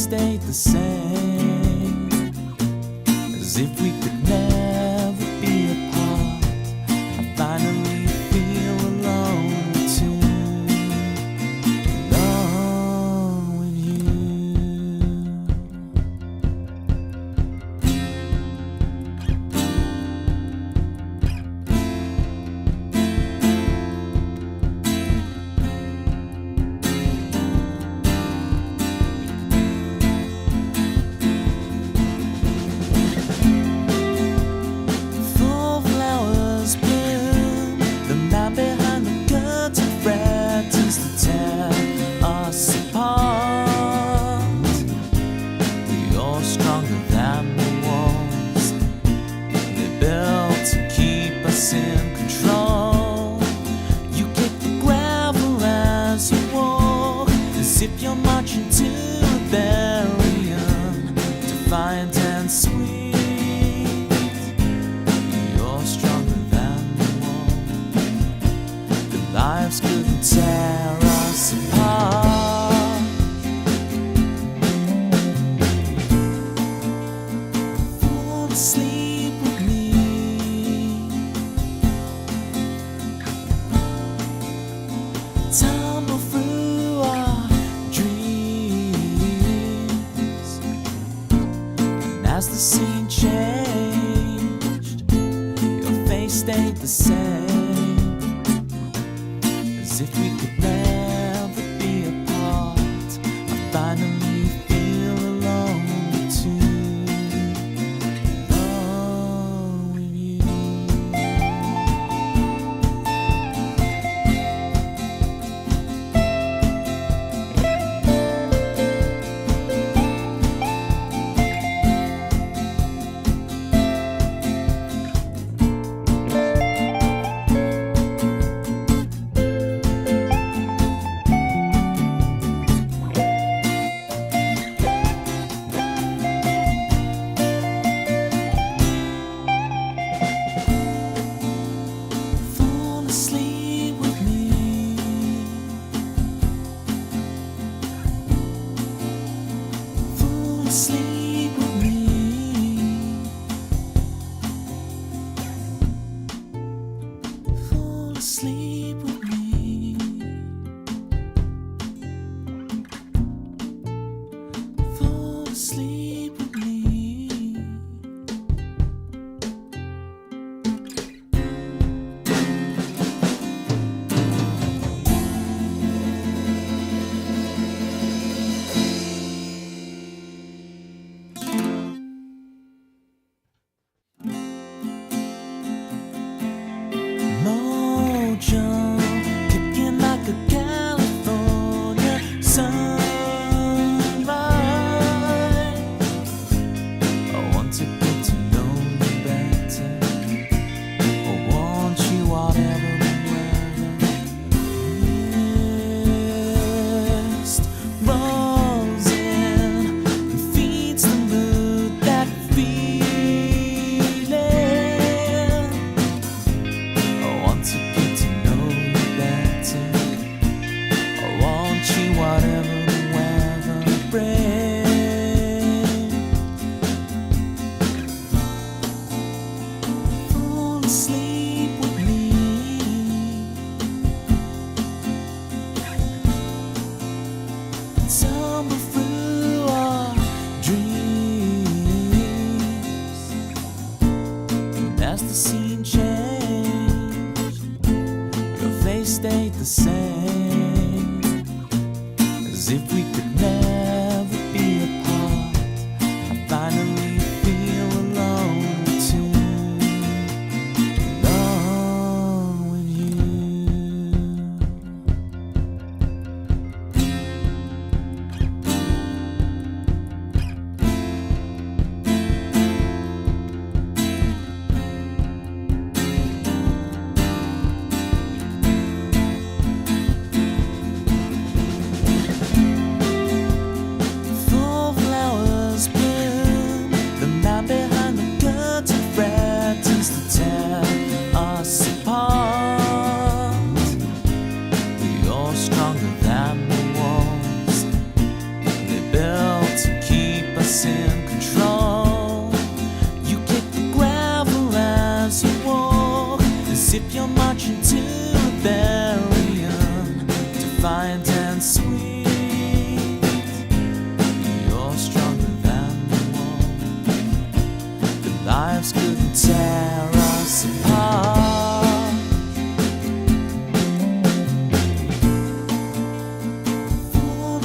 stayed the same, as if we could never be apart. I finally feel alone too, alone with you. If you're marching to a barrier, defiant and sweet, you're stronger than the wall. The lives couldn't tear us apart. Fall asleep with me, tumble through our as the scene changed, your face stayed the same, as if we could never be apart. I finally feel alone too, alone with you. Sleep with me, fall asleep with me, fall asleep with me, fall asleep with me. Kicking like a California sunrise. I want to get to know you better. I want you whatever and wherever. Mist rolls in and feeds the mood, that feeling. I want to get to know you better. I want you whatever the weather brings. Fall asleep with me, tumble through our dreams, and as the scene changed, your face stayed the same, as if we could never be apart. I finally feel alone too, alone with you.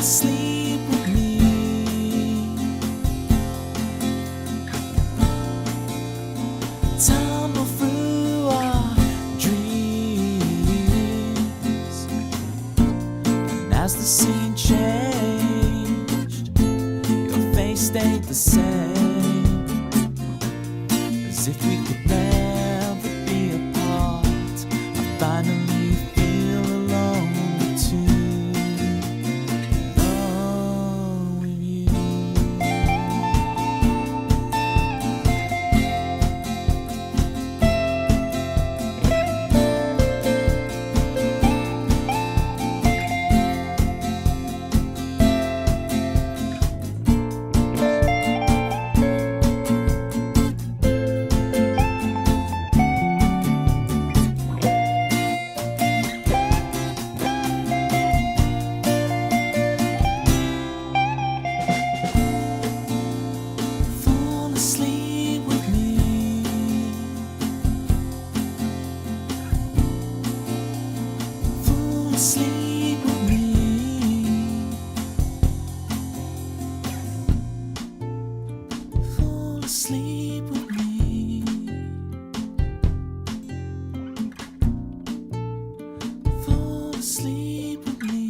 asleep with me. Tumble through our dreams, and as the scene changed, your face stayed the same, as if we could never be apart. I finally feel alone too. Alone with you. Fall asleep with me. Fall asleep with me. Fall asleep with me. Fall asleep with me.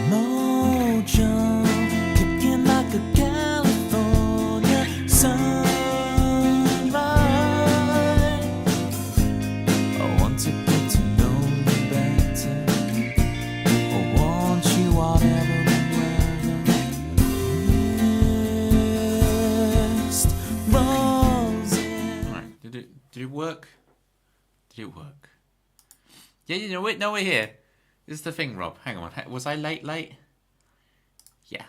Mojo, kicking like a California sunrise. I want to get to know you better. I want you whatever the weather. Mist roses. Alright, did it work? Did it work? Yeah, you know, wait, no, we're here. This is the thing, Rob. Hang on. Was I late? Yeah.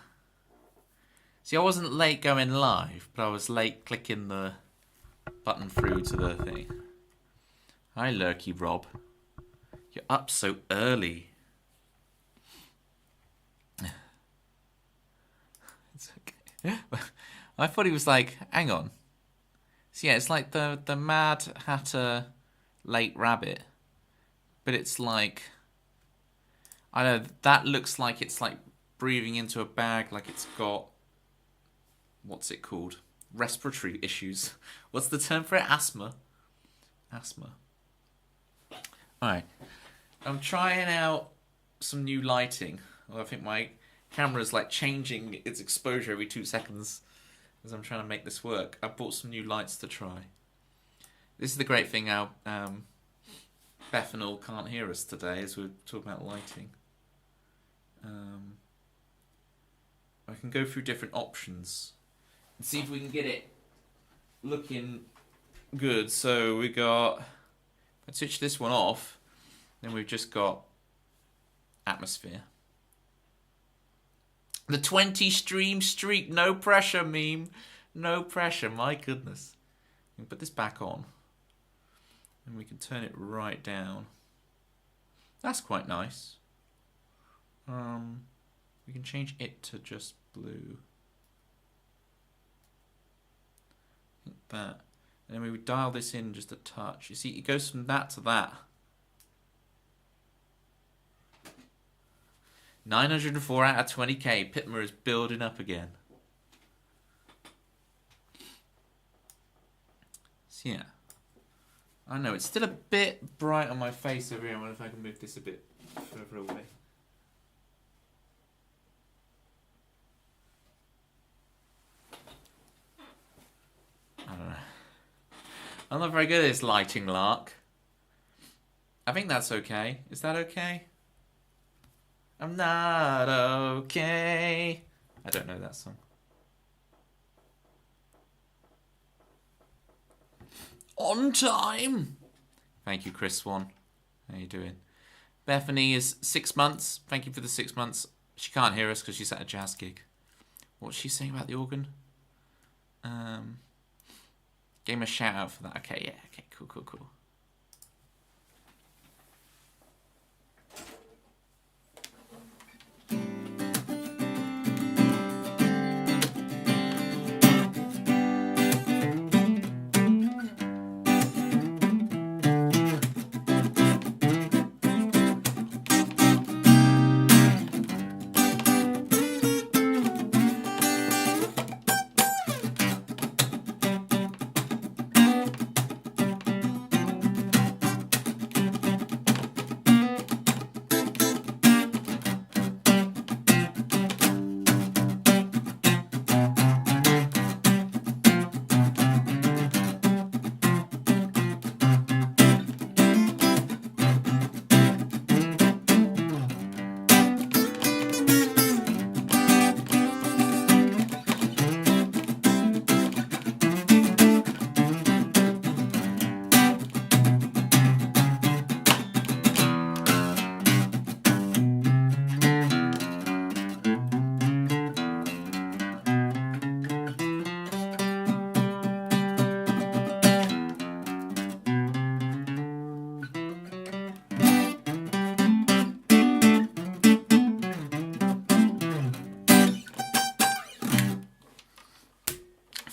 See, I wasn't late going live, but I was late clicking the button through to the thing. Hi, Lurky Rob. You're up so early. It's okay. I thought he was like, hang on. So yeah, it's like the Mad Hatter Late Rabbit. But it's like, I don't know, that looks like it's like breathing into a bag, like it's got, what's it called? Respiratory issues. What's the term for it? Asthma. Alright. I'm trying out some new lighting. Well, I think my camera's like changing its exposure every 2 seconds as I'm trying to make this work. I bought some new lights to try. This is the great thing how Beth and all can't hear us today as we're talking about lighting. I can go through different options and see if we can get it looking good. So we got, let's switch this one off, then we've just got atmosphere. The 20 stream streak, no pressure meme. No pressure, my goodness. We can put this back on. And we can turn it right down. That's quite nice. We can change it to just blue. Like that. And then we would dial this in just a touch. You see, it goes from that to that. 904 out of 20k. Pitmer is building up again. So yeah. I know, it's still a bit bright on my face over here. I wonder if I can move this a bit further away. I don't know. I'm not very good at this lighting lark. I think that's okay. Is that okay? I'm not okay. I don't know that song. On time. Thank you, Chris Swan. How you doing? Bethany is 6 months. Thank you for the 6 months. She can't hear us because she's at a jazz gig. What's she saying about the organ? Gave him a shout out for that. Okay, yeah. Okay, cool.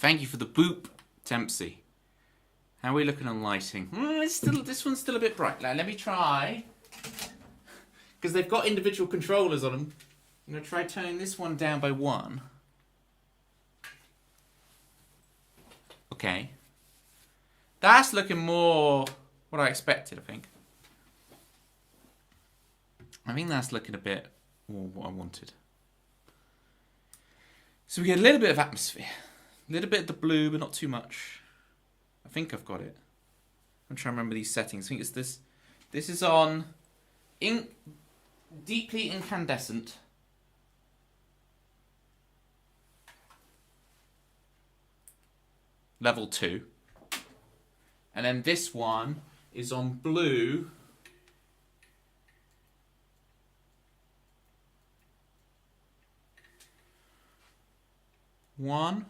Thank you for the boop, Tempsy. How are we looking on lighting? This one's still a bit bright. Now, let me try. Because they've got individual controllers on them. I'm going to try turning this one down by 1. Okay. That's looking more what I expected, I think. I think that's looking a bit more what I wanted. So we get a little bit of atmosphere. A little bit of the blue, but not too much. I think I've got it. I'm trying to remember these settings. I think it's this. This is on deeply incandescent. Level 2. And then this one is on blue. One,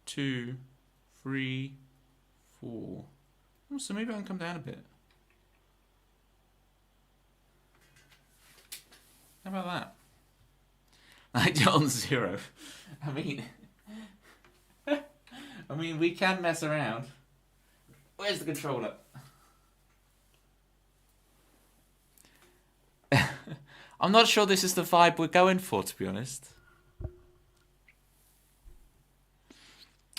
2, 3, 4. Oh, so maybe I can come down a bit. How about that? Like on 0. I mean, we can mess around. Where's the controller? I'm not sure this is the vibe we're going for, to be honest.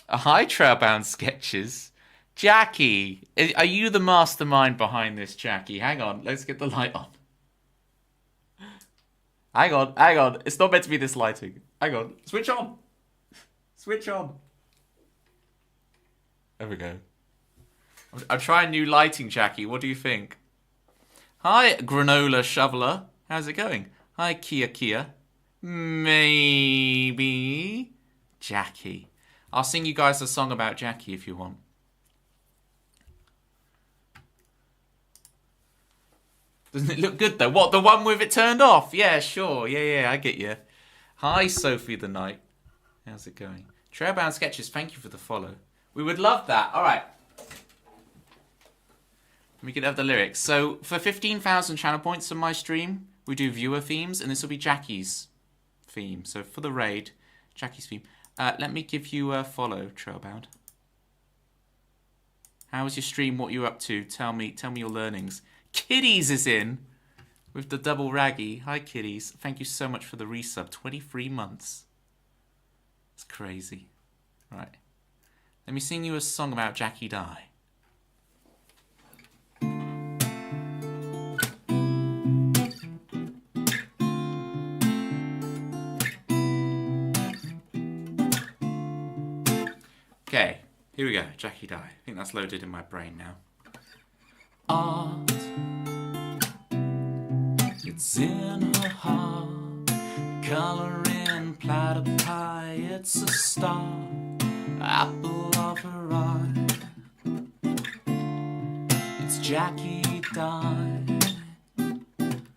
Hi, Trailbound Sketches. Jackie, are you the mastermind behind this, Jackie? Hang on, let's get the light on. Hang on. It's not meant to be this lighting. Hang on. Switch on. Switch on. There we go. I'm trying new lighting, Jackie. What do you think? Hi, Granola Shoveler. How's it going? Hi, Kia. Maybe. Jackie. I'll sing you guys a song about Jackie if you want. Doesn't it look good though? What, the one with it turned off? Yeah, sure. Yeah, I get you. Hi, Sophie the Knight. How's it going? Trailbound Sketches, thank you for the follow. We would love that. All right. We could have the lyrics. So for 15,000 channel points on my stream, we do viewer themes, and this will be Jackie's theme. So for the raid, Jackie's theme. Let me give you a follow, Trailbound. How was your stream? What you up to? Tell me your learnings. Kiddies is in with the double raggy. Hi, Kiddies. Thank you so much for the resub. 23 months. It's crazy. Right. Let me sing you a song about Jackie Dye. Okay, here we go. Jackie Dye. I think that's loaded in my brain now. Art, it's in her heart. Colouring platypi, it's a star. Apple of her eye. It's Jackie Dye.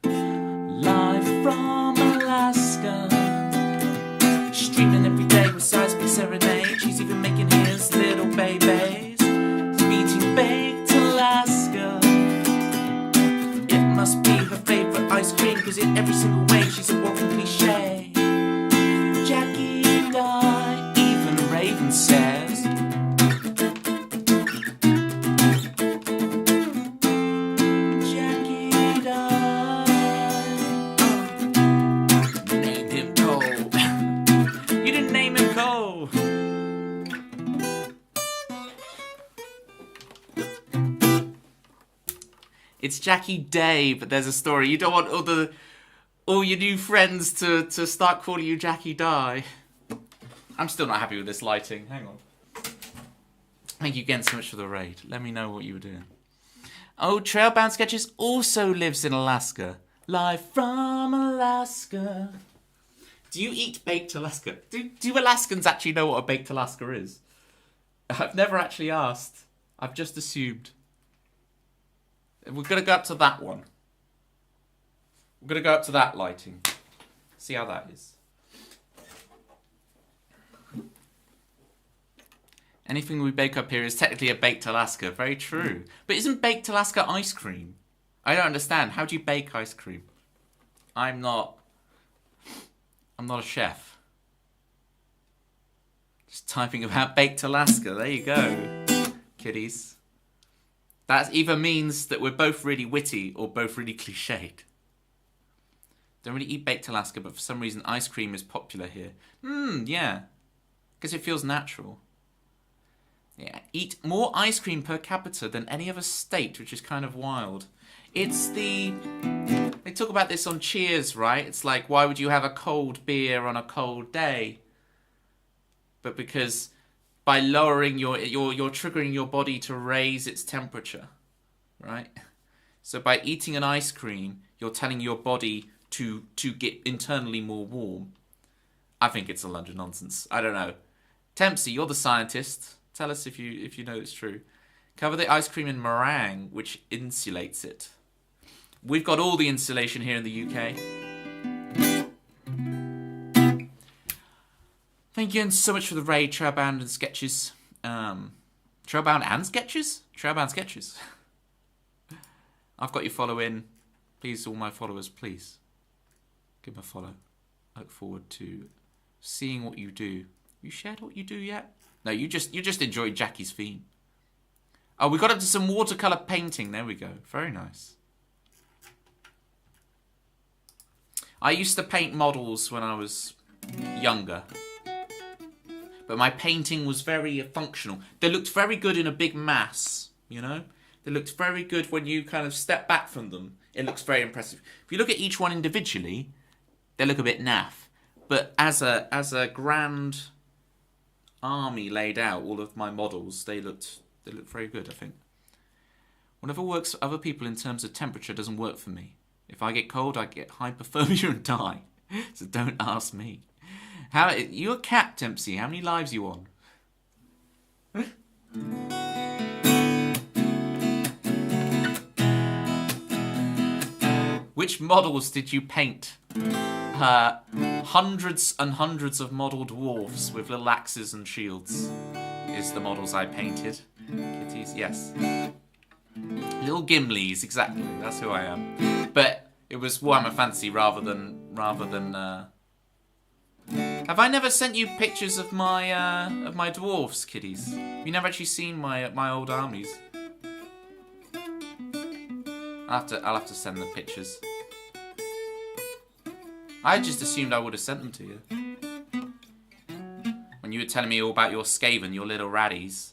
Live from Alaska. Streaming every day with seismic serenade. She's even making his little babies. Eating baked Alaska. It must be her favorite ice cream, cause in every single way she's a walking cliche. Jackie Dye, even Raven says. Jackie Dye. Named him Cole. You didn't name him Cole. It's Jackie Day, but there's a story. You don't want all your new friends to start calling you Jackie Dye. I'm still not happy with this lighting. Hang on. Thank you again so much for the raid. Let me know what you were doing. Oh, Trailbound Sketches also lives in Alaska. Live from Alaska. Do you eat baked Alaska? Do Alaskans actually know what a baked Alaska is? I've never actually asked. I've just assumed. We're going to go up to that one. We're going to go up to that lighting. See how that is. Anything we bake up here is technically a baked Alaska. Very true. But isn't baked Alaska ice cream? I don't understand. How do you bake ice cream? I'm not a chef. Just typing about baked Alaska. There you go, kiddies. That either means that we're both really witty or both really cliched. Don't really eat baked Alaska, but for some reason ice cream is popular here. Yeah. Because it feels natural. Yeah, eat more ice cream per capita than any other state, which is kind of wild. It's the... They talk about this on Cheers, right? It's like, why would you have a cold beer on a cold day? But because by lowering you're triggering your body to raise its temperature, right? So by eating an ice cream, you're telling your body to get internally more warm. I think it's a load of nonsense. I don't know. Tempsy, you're the scientist. Tell us if you know it's true. Cover the ice cream in meringue, which insulates it. We've got all the insulation here in the UK. Thank you so much for the raid, Trailbound and Sketches. Trailbound and Sketches? Trailbound Sketches. I've got your follow in. Please, all my followers, please give me a follow. I look forward to seeing what you do. You shared what you do yet? No, you just enjoyed Jackie's theme. Oh, we got up to some watercolour painting. There we go. Very nice. I used to paint models when I was younger. But my painting was very functional. They looked very good in a big mass, you know? They looked very good when you kind of step back from them. It looks very impressive. If you look at each one individually, they look a bit naff. But as a grand army laid out, all of my models, they looked very good, I think. Whatever works for other people in terms of temperature doesn't work for me. If I get cold, I get hypothermia and die. So don't ask me. You're a cat, Dempsey. How many lives you on? Which models did you paint? Hundreds and hundreds of model dwarfs with little axes and shields is the models I painted. Kitties, yes. Little Gimlis, exactly. That's who I am. But it was Warhammer Fantasy rather than. Have I never sent you pictures of my dwarfs, kiddies? You never actually seen my old armies. I'll have to send the pictures. I just assumed I would have sent them to you. When you were telling me all about your Skaven, your little raddies.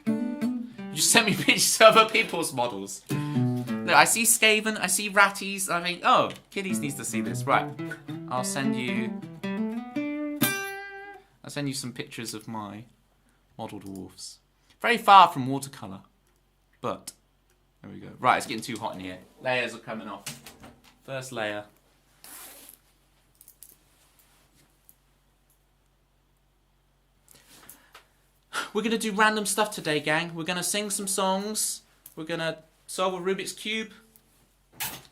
You just sent me pictures of other people's models. Look, I see Skaven, I see ratties, I think, oh, kiddies needs to see this. Right, I'll send you some pictures of my model dwarfs. Very far from watercolour, but there we go. Right, it's getting too hot in here. Layers are coming off. First layer. We're going to do random stuff today, gang. We're going to sing some songs. We're going to solve a Rubik's Cube.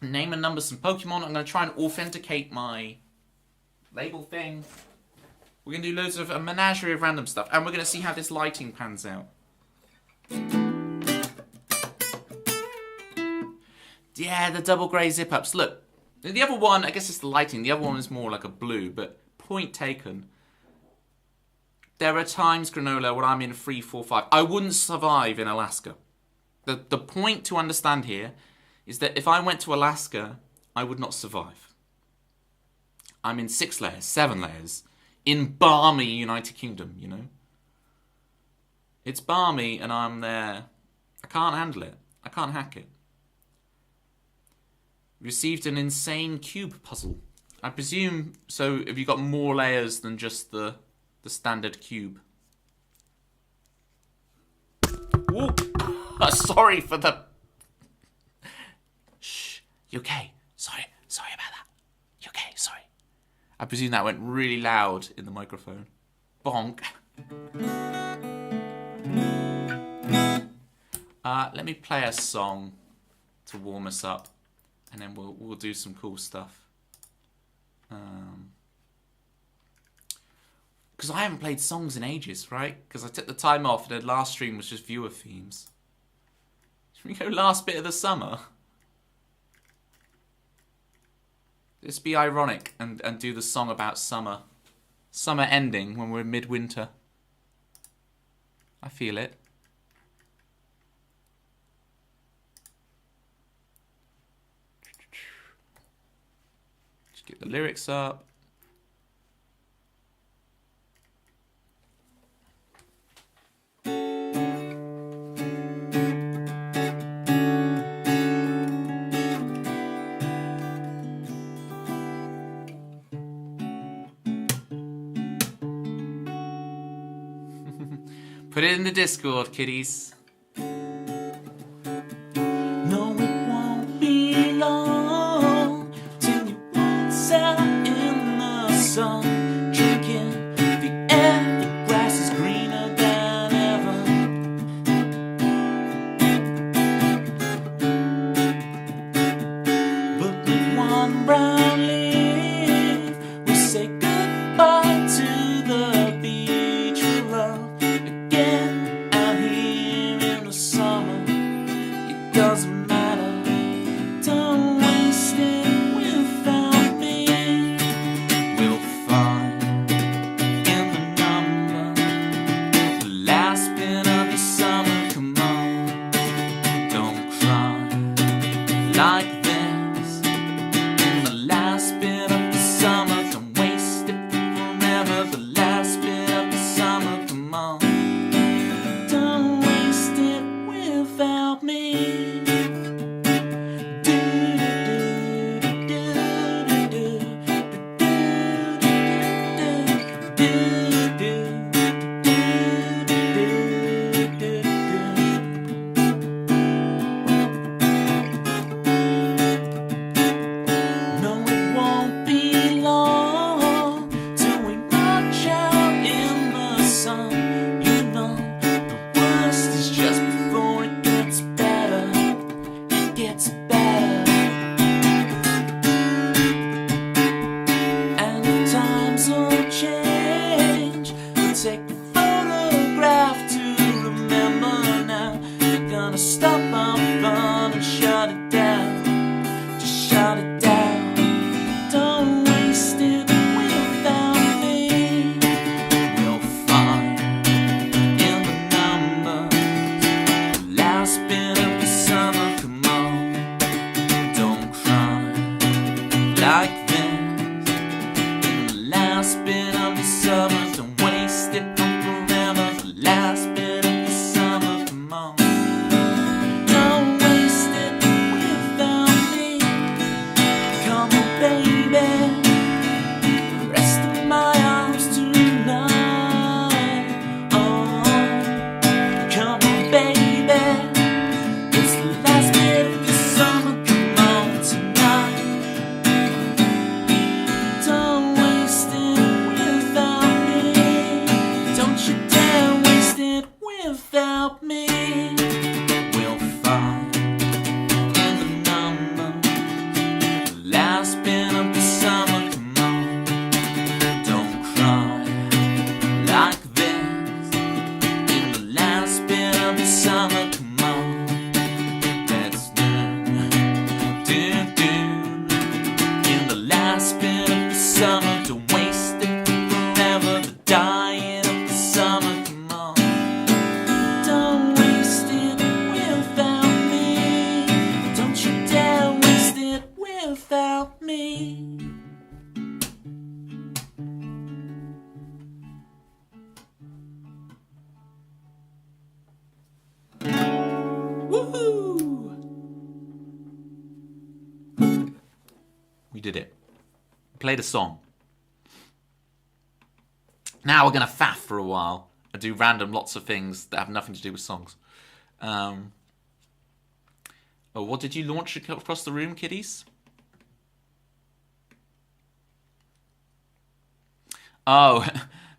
Name and number some Pokemon. I'm going to try and authenticate my label thing. We're going to do loads of a menagerie of random stuff. And we're going to see how this lighting pans out. Yeah, the double grey zip-ups. Look, the other one, I guess it's the lighting. The other one is more like a blue, but point taken. There are times, Granola, when I'm in 3, 4, 5. I wouldn't survive in Alaska. The point to understand here is that if I went to Alaska, I would not survive. I'm in 6 layers, 7 layers, in balmy United Kingdom, you know? It's balmy and I'm there. I can't handle it. I can't hack it. Received an insane cube puzzle. I presume, so have you got more layers than just the standard cube? Whoa. Sorry for the... Shh. You okay? Sorry about that. You okay? Sorry. I presume that went really loud in the microphone. Bonk. Let me play a song to warm us up, and then we'll do some cool stuff. Because I haven't played songs in ages, right? Because I took the time off and the last stream was just viewer themes. Should we go last bit of the summer? Just be ironic and do the song about summer. Summer ending when we're in midwinter. I feel it. Just get the lyrics up. Put it in the Discord, kiddies. No, it won't be long till you waltz out in the sun, drinking the air. The grass is greener than ever. But with one brown leaf, we say goodbye to the beach we love. Again, out here in the summer, it doesn't matter. Don't waste it without me. We'll find in the number the last bit of the summer. Come on, don't cry like this. In the last bit of the summer, don't waste it forever. The last bit of the summer, come on. Don't waste it without me. No, it won't be long till we march out in the sun. You know, the worst is just before it gets better. It gets better. And if times will change, we'll take a photograph to remember now. We're gonna stop our fun and shut it down. Just shut it down. Don't waste it without me. We'll find in the numbers the last bit of the summer. Come on, don't cry like this. In the last bit of the summer, don't waste it forever. The last bit of the summer, come on. Don't waste it without me. Come on, baby, rest in my arms tonight. Oh, come on, baby, it's the last bit of the summer. Come on tonight. Don't waste it without me. Don't you dare waste it without me. We'll find in the number the last bit of the summer. Come on, don't cry like this. In the last bit of the summer, come on, let's do. In the last bit of the summer, don't waste it forever. The dying of the summer, come on. Don't waste it without me. Don't you dare waste it without me. Woohoo! We did it. Played a song. Now we're gonna faff for a while and do random lots of things that have nothing to do with songs. Oh, what did you launch across the room, kiddies? Oh,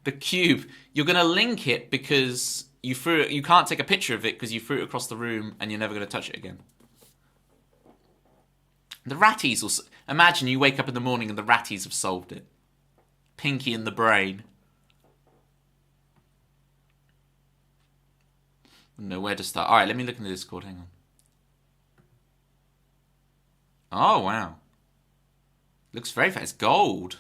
the cube. You're gonna link it because you threw it. You can't take a picture of it because you threw it across the room and you're never gonna touch it again. The ratties will. Imagine you wake up in the morning and the ratties have solved it. Pinky and the brain. I don't know where to start. All right, let me look in the Discord. Hang on. Oh, wow. Looks very fast. It's gold.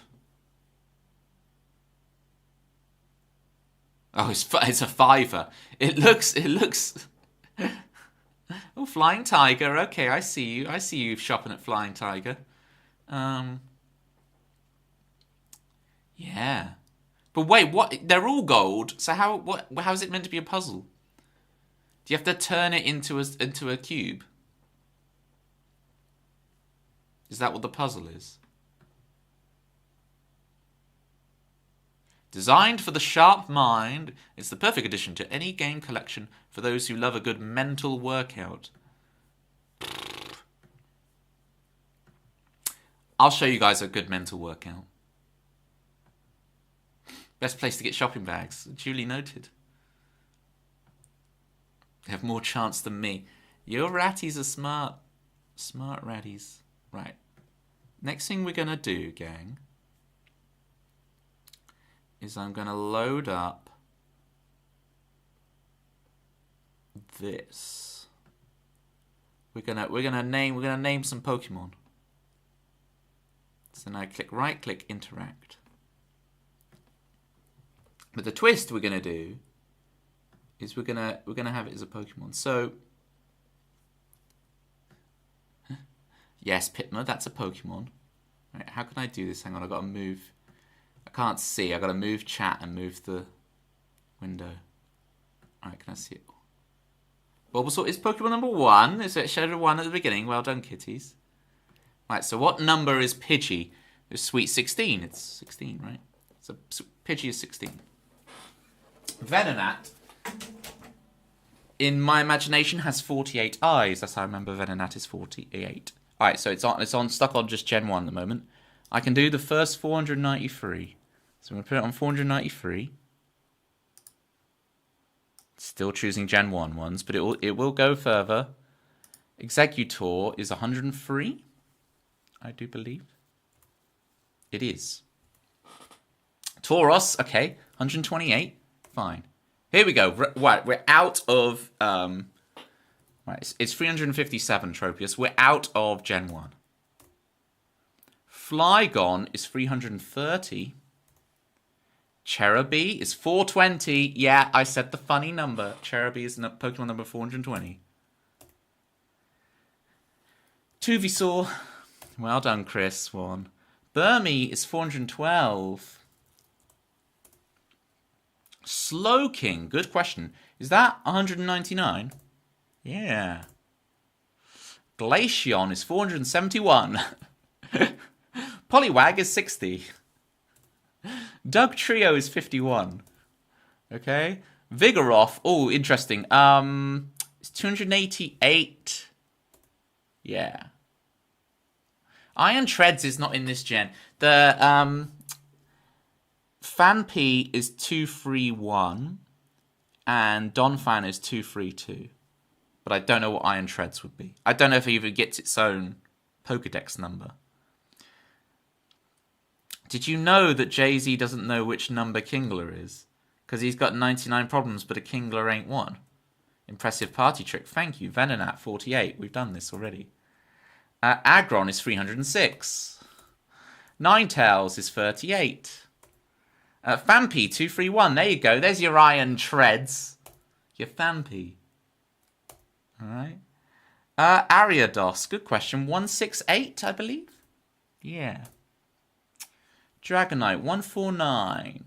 Oh, it's a fiver. It looks. Oh, Flying Tiger. Okay, I see you. I see you shopping at Flying Tiger. Yeah. But wait, what? They're all gold. So how is it meant to be a puzzle? Do you have to turn it into a cube? Is that what the puzzle is? Designed for the sharp mind, it's the perfect addition to any game collection for those who love a good mental workout. I'll show you guys a good mental workout. Best place to get shopping bags. Duly noted. They have more chance than me. Your ratties are smart. Smart ratties. Right. Next thing we're going to do, gang, is I'm going to load up this. We're gonna name some Pokemon. So now right click interact. But the twist we're gonna do is we're gonna have it as a Pokemon. So yes, Pitma, that's a Pokemon. Right, how can I do this? Hang on, I've got to move. I can't see. I've got to move chat and move the window. Alright, can I see it? Bulbasaur is Pokemon number 1. Is it showed a 1 at the beginning? Well done, kitties. Right, so what number is Pidgey? It's sweet 16. It's 16, right? So Pidgey is 16. Venonat, in my imagination, has 48 eyes. That's how I remember Venonat is 48. Alright, so it's stuck on just Gen 1 at the moment. I can do the first 493. So I'm going to put it on 493. Still choosing Gen 1 ones, but it will go further. Executor is 103, I do believe. It is. Tauros, okay, 128. Fine. Here we go. Right, we're out of... right, it's 357, Tropius. We're out of Gen 1. Flygon is 330. Cherubi is 420. Yeah, I said the funny number. Cherubi is Pokemon number 420. Tuvisaur. Well done, Chris. One. Burmy is 412. Slowking. Good question. Is that 199? Yeah. Glaceon is 471. Poliwag is 60. Doug Trio is 51. Okay. Vigoroth. Oh, interesting. It's 288. Yeah. Iron Treads is not in this gen. The Fanpy is 231 and Donphan is 232. But I don't know what Iron Treads would be. I don't know if it even gets its own Pokedex number. Did you know that Jay-Z doesn't know which number Kingler is? Because he's got 99 problems, but a Kingler ain't one. Impressive party trick. Thank you. Venonat, 48. We've done this already. Aggron is 306. Ninetales is 38. Fanpy, 231. There you go. There's your Iron Treads. Your Fanpy. Alright. Ariados. Good question. 168, I believe? Yeah. Dragonite, 149.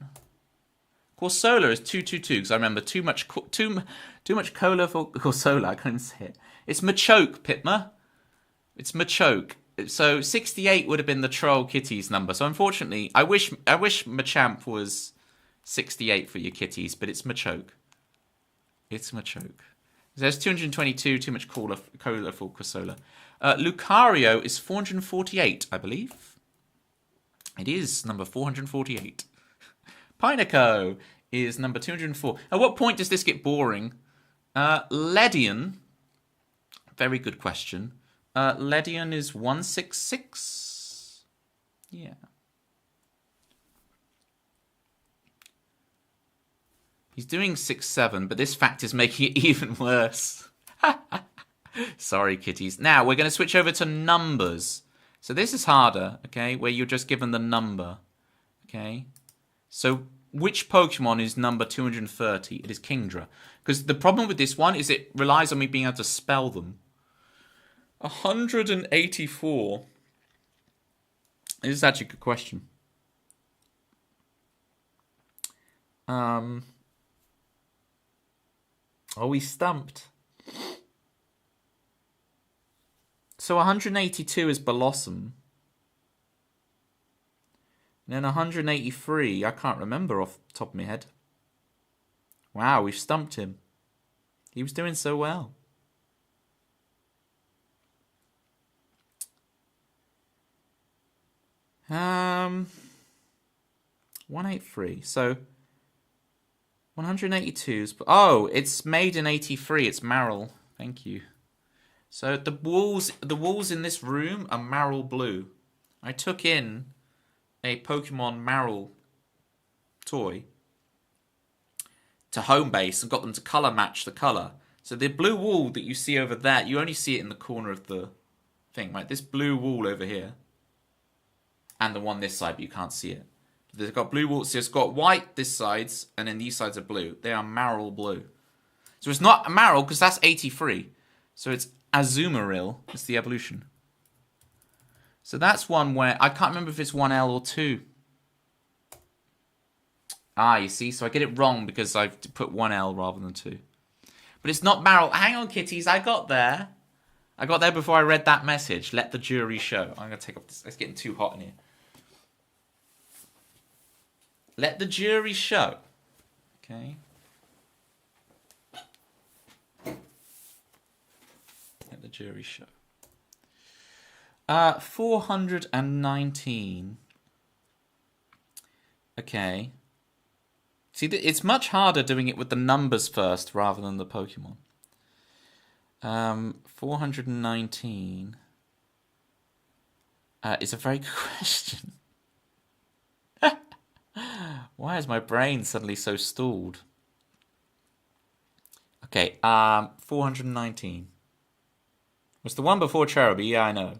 Corsola is 222, because I remember too much cola for Corsola. I couldn't say it. It's Machoke, Pitma. It's Machoke. So 68 would have been the Troll Kitties number. So unfortunately, I wish Machamp was 68 for your kitties, but it's Machoke. It's Machoke. There's 222, too much cola for Corsola. Lucario is 448, I believe. It is number 448. Pineco is number 204. At what point does this get boring? Ledian. Very good question. Ledian is 166. Yeah. He's doing 6-7, but this fact is making it even worse. Sorry, kitties. Now, we're going to switch over to numbers. So this is harder, okay, where you're just given the number, okay? So which Pokemon is number 230? It is Kingdra. Because the problem with this one is it relies on me being able to spell them. 184. This is actually a good question. Are we stumped? So 182 is Blossom. And then 183, I can't remember off the top of my head. Wow, we've stumped him. He was doing so well. Um, 183. So 182's. Oh, it's made in 83. It's Marill. Thank you. So the walls in this room are Marill blue. I took in a Pokemon Marill toy to home base and got them to color match the color. So the blue wall that you see over there, you only see it in the corner of the thing, right? This blue wall over here. And the one this side, but you can't see it. They've got blue walls. So it's got white this sides, and then these sides are blue. They are Marill blue. So it's not Marill, because that's 83. So it's Azumarill. It's the evolution. So that's one where... I can't remember if it's 1L or 2. Ah, you see? So I get it wrong because I've put 1L rather than 2. But it's not Marill. Hang on, kitties. I got there. I got there before I read that message. Let the jury show. I'm going to take off this. It's getting too hot in here. Let the jury show. Okay. Let the jury show. 419. Okay. See, it's much harder doing it with the numbers first rather than the Pokemon. 419 is a very good question. Why is my brain suddenly so stalled? Okay, 419. Was the one before Cherubi? Yeah, I know.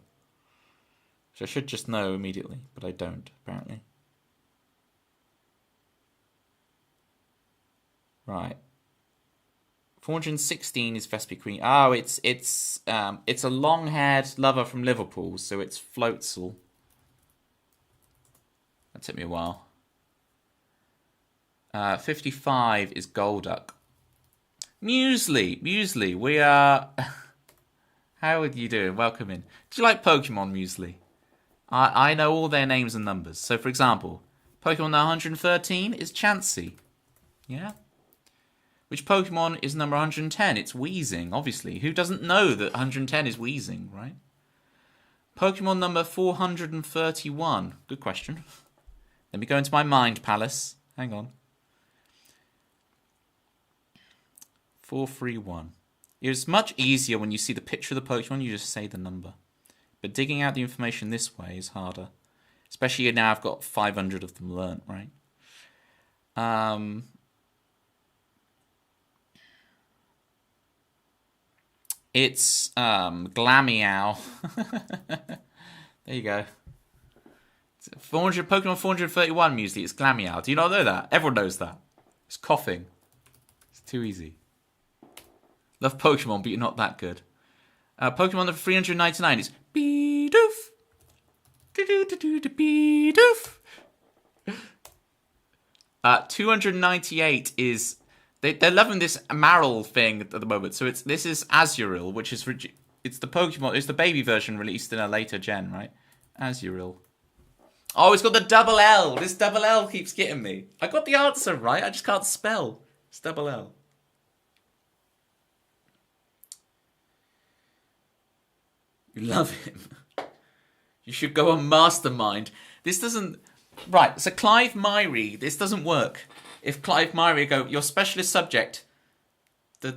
Which I should just know immediately, but I don't, apparently. Right. 416 is Vespiquen. Oh, it's a long-haired lover from Liverpool, so it's Floatzel. That took me a while. 55 is Golduck. Muesli, we are... How are you doing? Welcome in. Do you like Pokemon, Muesli? I know all their names and numbers. So, for example, Pokemon 113 is Chansey. Yeah? Which Pokemon is number 110? It's Weezing, obviously. Who doesn't know that 110 is Weezing, right? Pokemon number 431. Good question. Let me go into my mind palace. Hang on. 431. It's much easier when you see the picture of the Pokemon, you just say the number. But digging out the information this way is harder. Especially now I've got 500 of them learnt, right? It's Glameow. There you go. 400 Pokemon 431 Muesli. It's Glameow. Do you not know that? Everyone knows that. It's coughing. It's too easy. Love Pokemon, but you're not that good. Pokemon number 399 is Bidoof. Bidoof. 298 is... They're loving this Marill thing at the moment. So this is Azurill, which is... It's the Pokemon... It's the baby version released in a later gen, right? Azurill. Oh, it's got the double L. This double L keeps getting me. I got the answer right. I just can't spell. It's double L. You love him. You should go on Mastermind. This doesn't... Right, so Clive Myrie. This doesn't work. If Clive Myrie go, your specialist subject, the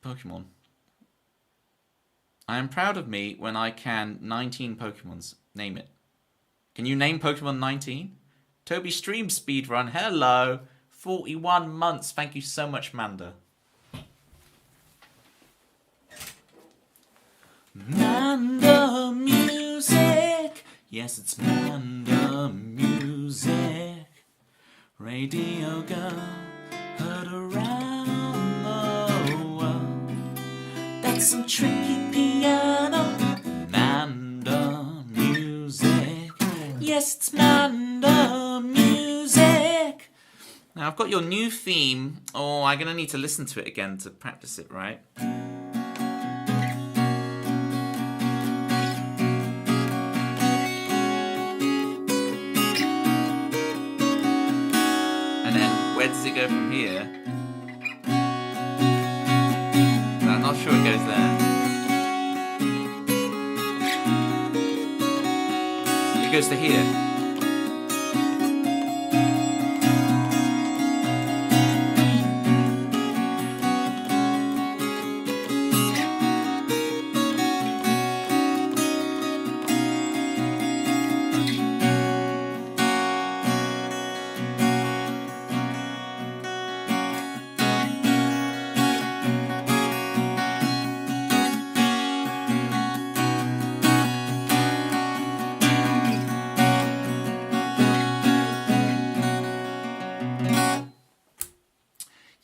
Pokemon. I am proud of me when I can 19 Pokemons. Name it. Can you name Pokemon 19? Toby Stream Speedrun. Hello. 41 months. Thank you so much, Manda. Manda music. Yes, it's Manda music. radio girl heard around the world. That's some tricky piano, Manda music. Yes, it's Manda music. Now I've got your new theme. Oh, I'm gonna need to listen to it again to practice it, right? Where does it go from here? I'm not sure it goes there. It goes to here.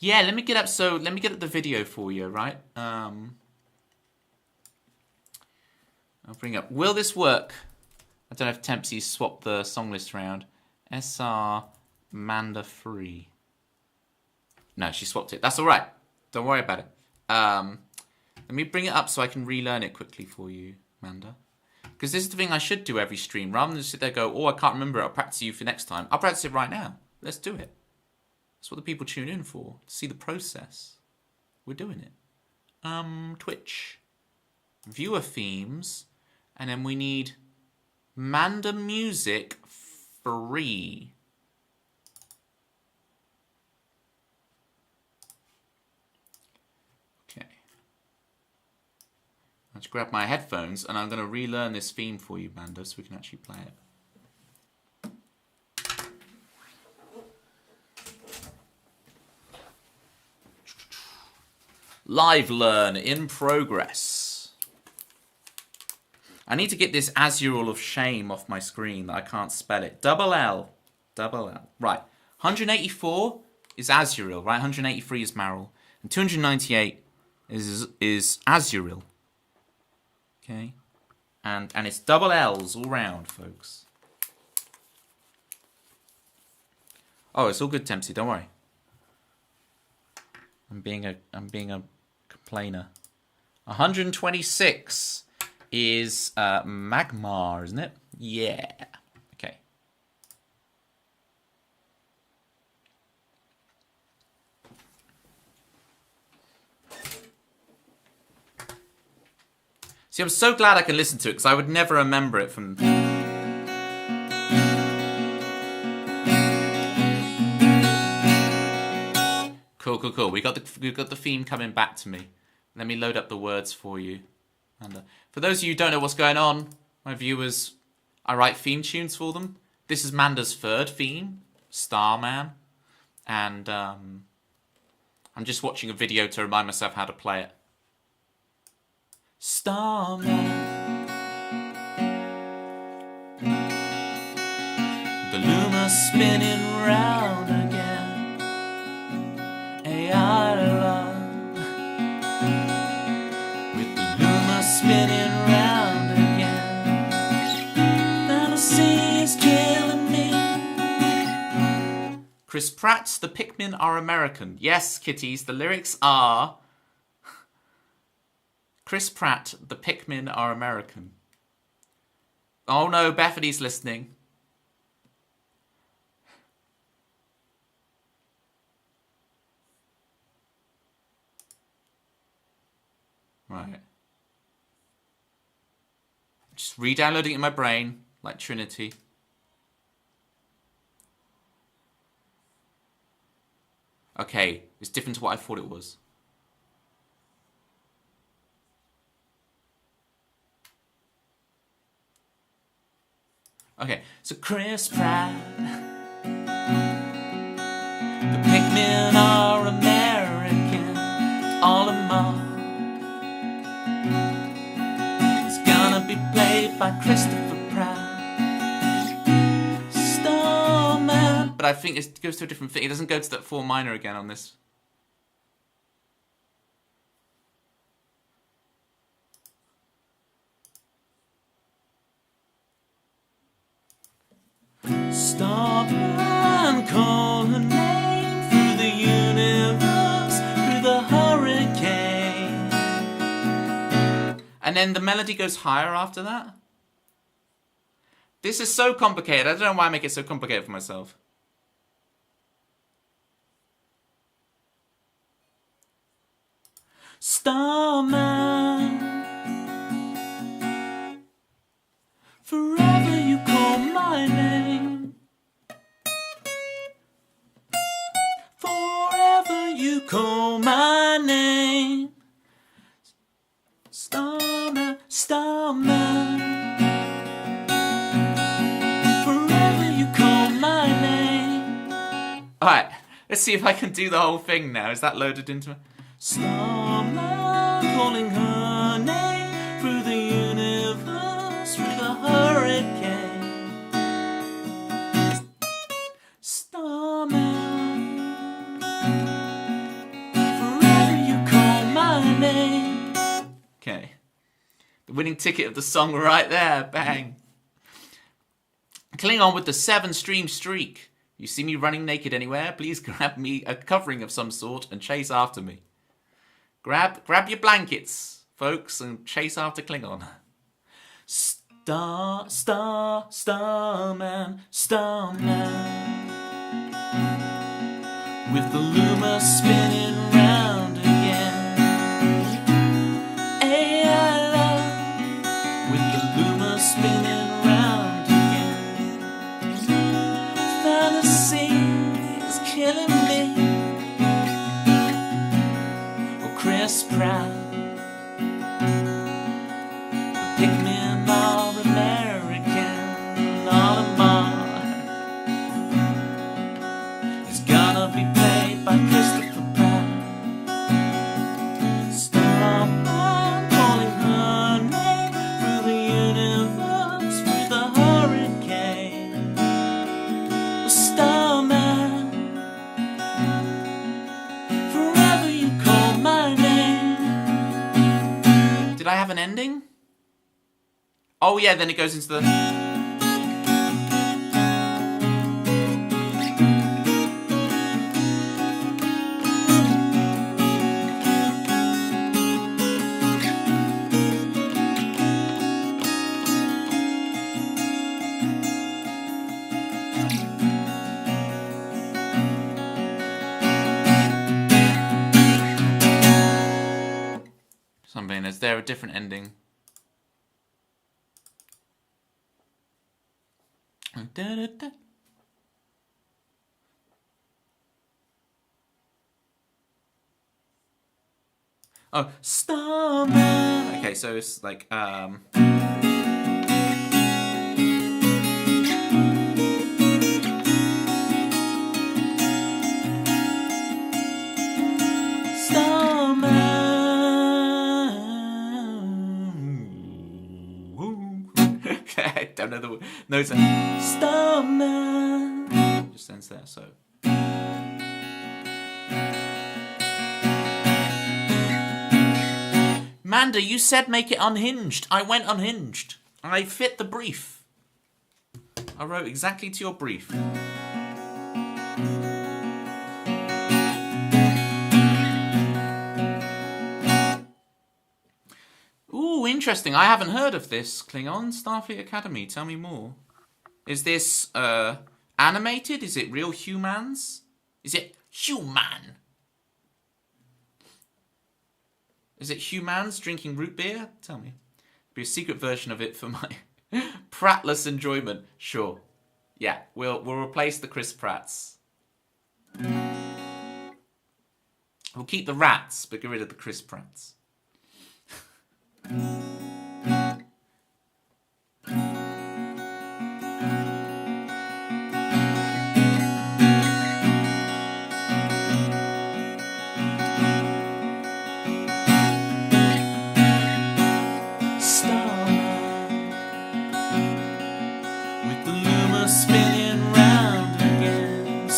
Yeah, let me get up the video for you, right? I'll bring up. Will this work? I don't know if Tempsy swapped the song list around. SR Manda Free. No, she swapped it. That's all right. Don't worry about it. Let me bring it up so I can relearn it quickly for you, Manda. Because this is the thing I should do every stream. Rather than sit there and go, oh, I can't remember it. I'll practice you for next time. I'll practice it right now. Let's do it. That's what the people tune in for. To see the process. We're doing it. Twitch. Viewer themes. And then we need Manda Music Free. Okay. Let's grab my headphones and I'm going to relearn this theme for you, Manda, so we can actually play it. Live learn in progress. I need to get this Azuril of shame off my screen that I can't spell it. Double L. Right. 184 is Azuril, right? 183 is Maril. And 298 is Azuril. Okay. And it's double L's all round, folks. Oh, it's all good, Tempsy, don't worry. I'm being a complainer. 126 is Magmar, isn't it? Yeah. Okay. See, I'm so glad I can listen to it because I would never remember it from. Cool. We got the theme coming back to me. Let me load up the words for you. And for those of you who don't know what's going on, my viewers, I write theme tunes for them. This is Manda's third theme, Starman, and I'm just watching a video to remind myself how to play it. Starman, the luma's spinning round again. With the luma spinning round again, fantasy is killing me. Chris Pratt, the Pikmin are American. Yes, kitties, the lyrics are Chris Pratt, the Pikmin are American. Oh no, Bethany's listening. Right. Just re-downloading it in my brain, like Trinity. Okay, it's different to what I thought it was. Okay, so Chris Pratt, the Pikmin are American, all of them. Be played by Christopher Pratt. Starman. But I I think it goes to a different thing. It doesn't go to that 4 minor again on this. Starman, call her name through the universe, through the hurricane. And then the melody goes higher after that. This is so complicated. I don't know why I make it so complicated for myself. Starman, forever you call my name. Forever you call my name. Starman, Starman, forever you call my name. Alright, let's see if I can do the whole thing now. Is that loaded into... Starman, calling her name through the universe, through the hurricane. Starman, forever you call my name. Okay. The winning ticket of the song right there. Bang. Cling on with the 7-stream streak. You see me running naked anywhere, please grab me a covering of some sort and chase after me. Grab your blankets, folks, and chase after Klingon. Starman, with the luma spinning round again. Hey, I love, with the luma spinning round again. Fantasy is killing me. Chris Pratt, the Pikmin are American, all of mine. It's gonna be played by Christopher Pratt. Starman, calling her name through the universe, through the hurricane. Starman, forever you call my name. Did I have an ending? Oh yeah, then it goes into the... Something. Is there a different ending? Oh, Starman. Okay, so it's like I don't know the notes. Starman. Just ends there. So. Manda, you said make it unhinged. I went unhinged. I fit the brief. I wrote exactly to your brief. Ooh, interesting. I haven't heard of this. Klingon Starfleet Academy. Tell me more. Is this animated? Is it real humans? Is it human? Is it humans drinking root beer? Tell me. Be a secret version of it for my Prattless enjoyment. Sure. Yeah, we'll replace the Chris Pratts. We'll keep the rats, but get rid of the Chris Pratts. Spinning round again.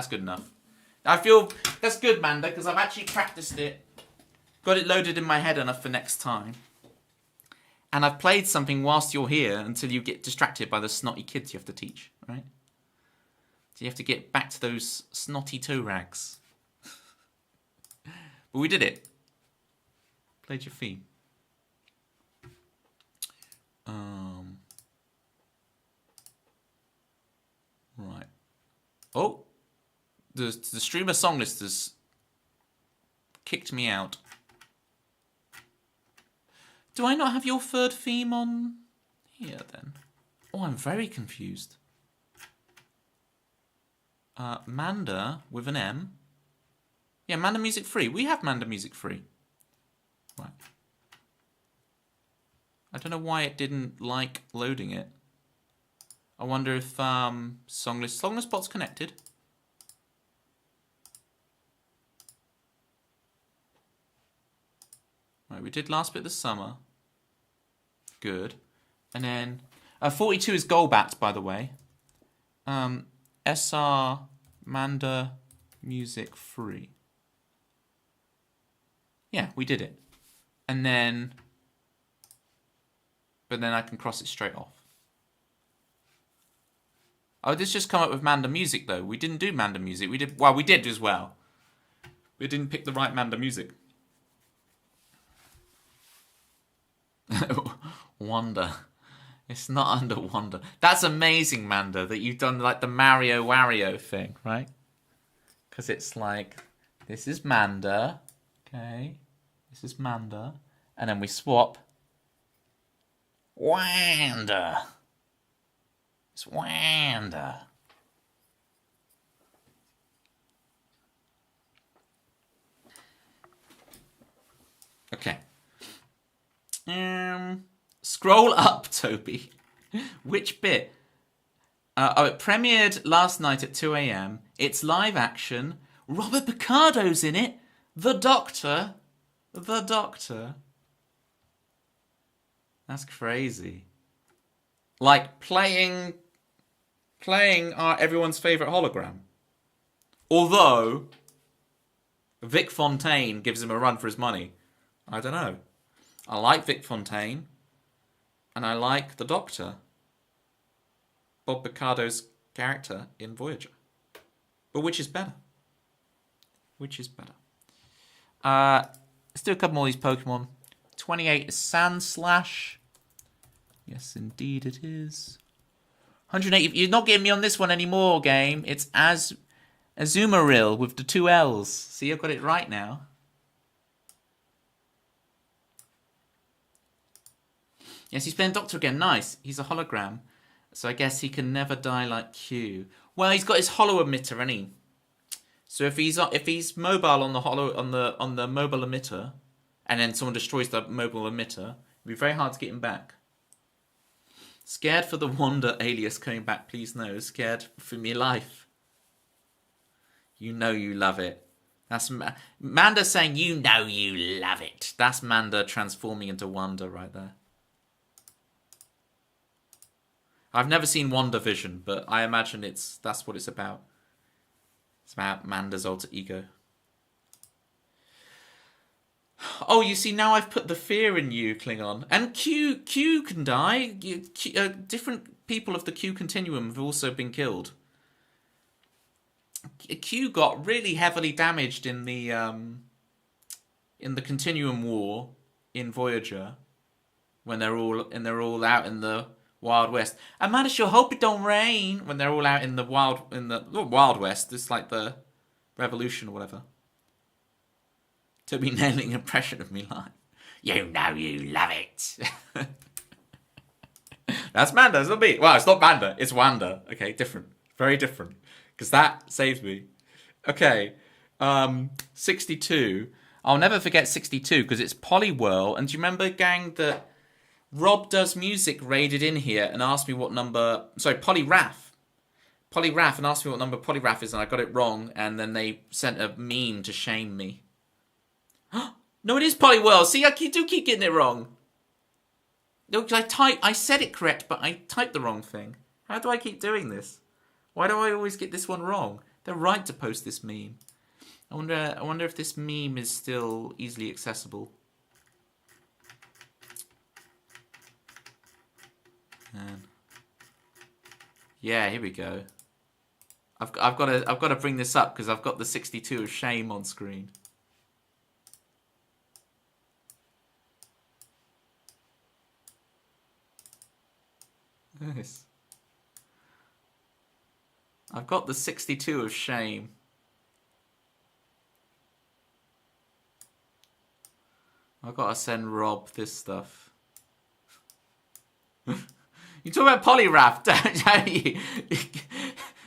good enough. I feel that's good, Manda, because I've actually practiced it. Got it loaded in my head enough for next time. And I've played something whilst you're here until you get distracted by the snotty kids you have to teach, right? So you have to get back to those snotty toe rags. But we did it. Played your theme. Right. Oh, the streamer song list has kicked me out. Do I not have your third theme on here then? Oh, I'm very confused. Manda with an M. Yeah, Manda Music Free. We have Manda Music Free. Right. I don't know why it didn't like loading it. I wonder if Songless bot's connected. Right, we did last bit of the summer. Good. And then 42 is Golbat, by the way. SR Manda Music Free. Yeah, we did it. And then, but then I can cross it straight off. Oh, this just come up with Manda Music though. We didn't do Manda Music. We did as well. We didn't pick the right Manda Music. Wonder. It's not under Wonder. That's amazing, Manda, that you've done like the Mario Wario thing, right? Because it's like, this is Manda, okay? This is Manda, and then we swap. Wanda. It's Wanda. Okay. Scroll up, Toby. Which bit? It premiered last night at 2 a.m. It's live action. Robert Picardo's in it. The Doctor. The Doctor. That's crazy. Like playing everyone's favourite hologram. Although Vic Fontaine gives him a run for his money. I don't know. I like Vic Fontaine, and I like the Doctor, Bob Picardo's character in Voyager. But which is better? Which is better? Let's do a couple more of these Pokemon. 28 is Sandslash. Yes, indeed it is. 180. You're not getting me on this one anymore, game. It's Azumarill with the 2 L's. See, I've got it right now. Yes, he's playing Doctor again. Nice. He's a hologram. So I guess he can never die like Q. Well, he's got his holo emitter, hasn't he? So if he's mobile on the mobile emitter, and then someone destroys the mobile emitter, it'd be very hard to get him back. Scared for the Wanda alias coming back, please no. Scared for me life. You know you love it. That's Manda saying you know you love it. That's Manda transforming into Wanda right there. I've never seen WandaVision, but I imagine that's what it's about. It's about Manda's alter ego. Oh, you see, now I've put the fear in you, Klingon. And Q can die. Different people of the Q continuum have also been killed. Q got really heavily damaged in the Continuum War in Voyager when they're all out in the Wild West. I might sure hope it don't rain when they're all out in the Wild West. It's like the Revolution or whatever. To be nailing an impression of me live. You know you love it. That's Manda, it's not me. Well, it's not Manda, it's Wanda. Okay, different. Very different. Because that saves me. Okay. 62. I'll never forget 62 because it's Poliwhirl. And do you remember, gang, that Rob Does Music raided in here and asked me what number... Sorry, Poliwrath. Poliwrath and asked me what number Poliwrath is and I got it wrong. And then they sent a meme to shame me. No, it is Poliwhirl. See, I do keep getting it wrong. No, I said it correct, but I typed the wrong thing. How do I keep doing this? Why do I always get this one wrong? They're right to post this meme. I wonder if this meme is still easily accessible. And yeah, here we go. I've got to bring this up because I've got the 62 of shame on screen. Nice. I've got the 62 of shame. I've got to send Rob this stuff. You talk about polygraph, don't you?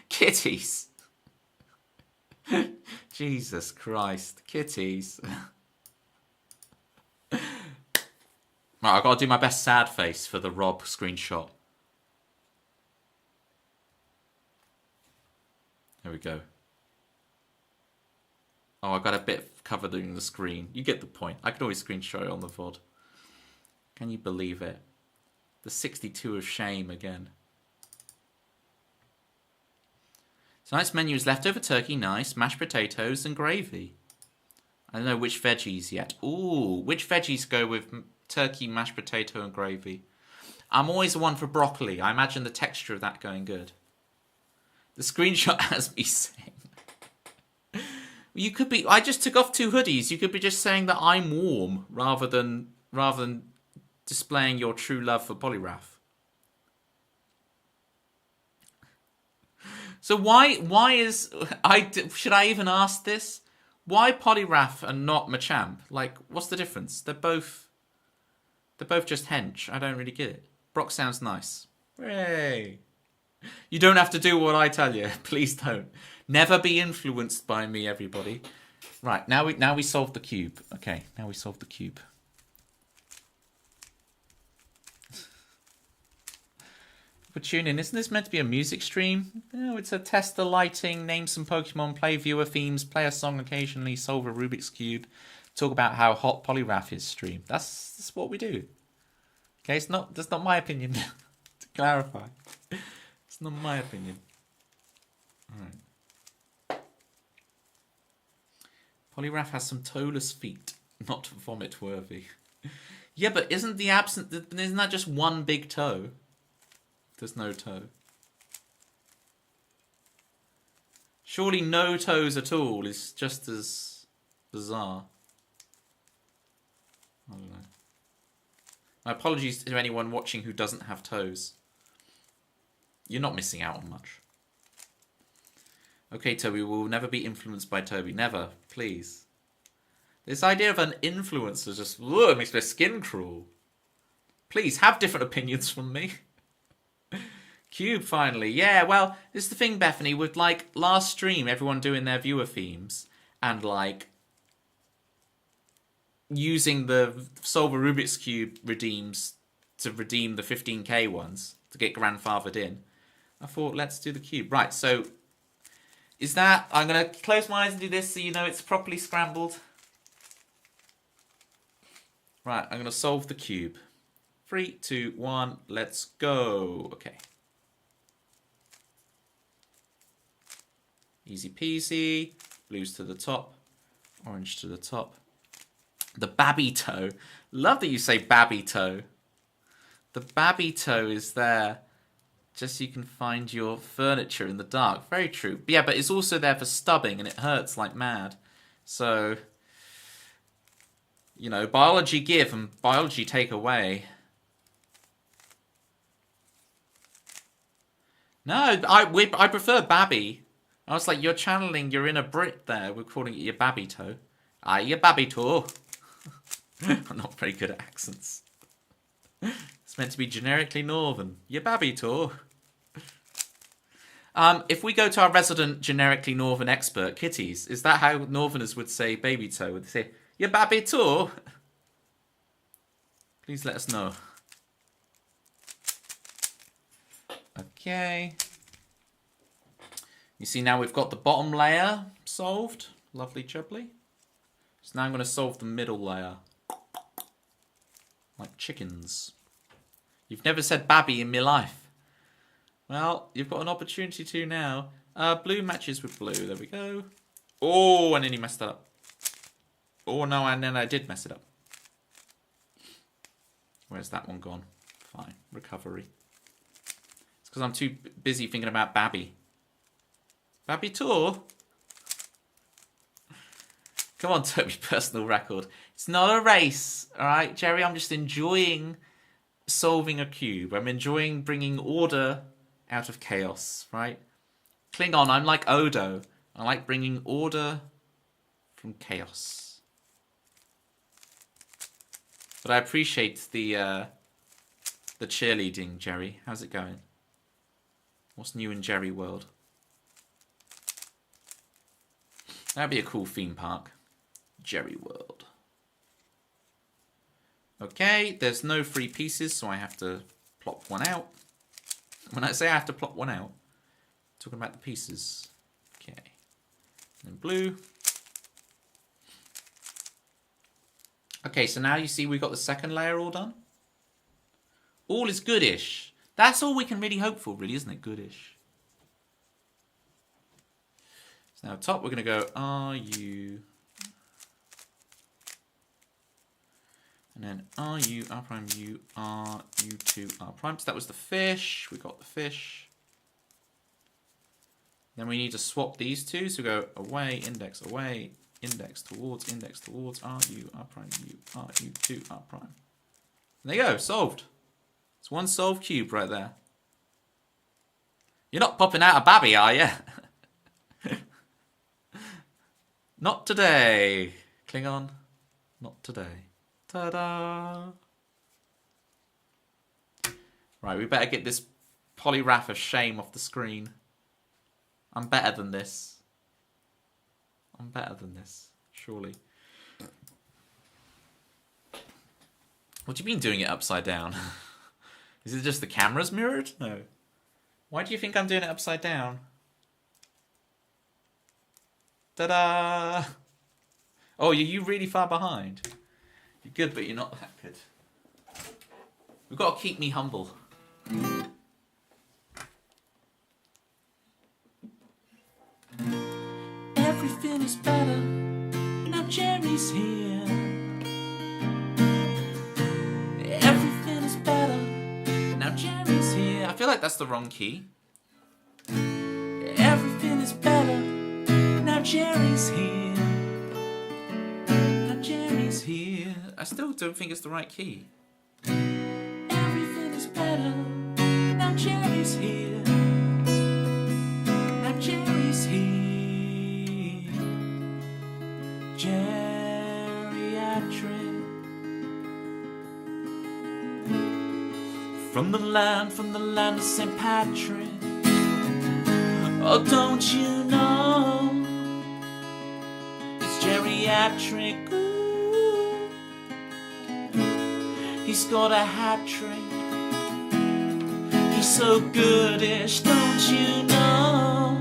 Kitties. Jesus Christ. Kitties. Right, I've got to do my best sad face for the Rob screenshot. There we go. Oh, I got a bit covering the screen. You get the point. I can always screenshot it on the VOD. Can you believe it? The 62 of shame again. Tonight's menu is leftover turkey, nice, mashed potatoes and gravy. I don't know which veggies yet. Ooh, which veggies go with turkey, mashed potato and gravy? I'm always the one for broccoli. I imagine the texture of that going good. The screenshot has me saying... You could be... I just took off 2 hoodies. You could be just saying that I'm warm rather than displaying your true love for polygraph. So why is... should I even ask this? Why polygraph and not Machamp? Like, what's the difference? They're both just hench. I don't really get it. Brock sounds nice. Hooray. You don't have to do what I tell you. Please don't. Never be influenced by me, everybody. Right, now we solved the cube. Okay, now we solved the cube. For tuning, isn't this meant to be a music stream? No, it's a test the lighting, name some Pokemon, play viewer themes, play a song occasionally, solve a Rubik's Cube, talk about how hot polygraph is stream. That's what we do. Okay, that's not my opinion. To clarify. It's not my opinion. Alright. Polygraph has some toeless feet, not vomit worthy. Yeah, but isn't that just one big toe? There's no toe. Surely no toes at all is just as bizarre. I don't know. My apologies to anyone watching who doesn't have toes. You're not missing out on much. Okay, Toby, we'll never be influenced by Toby. Never, please. This idea of an influencer just makes my skin crawl. Please, have different opinions from me. Cube, finally. Yeah, well, this is the thing, Bethany, with, like, last stream, everyone doing their viewer themes and, like, using the Solve a Rubik's Cube redeems to redeem the 15k ones to get grandfathered in. I thought, let's do the cube. Right, so is that... I'm going to close my eyes and do this so you know it's properly scrambled. Right, I'm going to solve the cube. 3, 2, 1, let's go. Okay. Easy peasy. Blues to the top. Orange to the top. The Babito. Love that you say Babito. The Babito is there just so you can find your furniture in the dark. Very true. Yeah, but it's also there for stubbing and it hurts like mad. So, you know, biology give and biology take away. No, I prefer Babby. I was like, you're channeling your inner Brit there. We're calling it your Babito. Your Babito. I'm not very good at accents. It's meant to be generically northern. Your Babito. If we go to our resident generically northern expert, Kitties, is that how northerners would say baby toe? Would they say, your Babito? Please let us know. Okay. You see now we've got the bottom layer solved. Lovely jubbly. So now I'm going to solve the middle layer. Like chickens. You've never said babby in my life. Well, you've got an opportunity to now. Blue matches with blue. There we go. Oh, and then he messed that up. Oh, no, and then I did mess it up. Where's that one gone? Fine. Recovery. It's because I'm too busy thinking about Babby. Babby Tour? Come on, Toby, personal record. It's not a race, alright? Jerry, I'm just enjoying solving a cube. I'm enjoying bringing order out of chaos, right? Klingon, I'm like Odo. I like bringing order from chaos. But I appreciate the cheerleading, Jerry. How's it going? What's new in Jerry World? That'd be a cool theme park. Jerry World. Okay, there's no free pieces, so I have to plop one out. When I say I have to plop one out, I'm talking about the pieces. Okay. And then blue. Okay, so now you see we got the second layer all done. All is goodish. That's all we can really hope for, really, isn't it? Goodish. So now top, we're going to go RU. And then RU, R prime, U, R, U2, R prime. So that was the fish. We got the fish. Then we need to swap these two. So go away, index, index towards, RU, R prime, U, R, U2, R prime. And there you go, solved. It's one solved cube right there. You're not popping out a babby, are you? Not today. Klingon, not today. Ta-da! Right, we better get this polygraph of shame off the screen. I'm better than this. I'm better than this, surely. What do you mean doing it upside down? Is it just the camera's mirrored? No. Why do you think I'm doing it upside down? Ta-da! Oh, are you really far behind? You're good, but you're not that good. We've got to keep me humble. Everything is better now Jerry's here. Everything is better now Jerry's here. I feel like that's the wrong key. Everything is better now Jerry's here. Now Jerry's here. I still don't think it's the right key. Everything is better now Jerry's here. Now Jerry's here. Geriatric. From the land of St. Patrick. Oh, don't you know it's geriatric? Ooh. He's got a hat trick. He's so goodish, don't you know?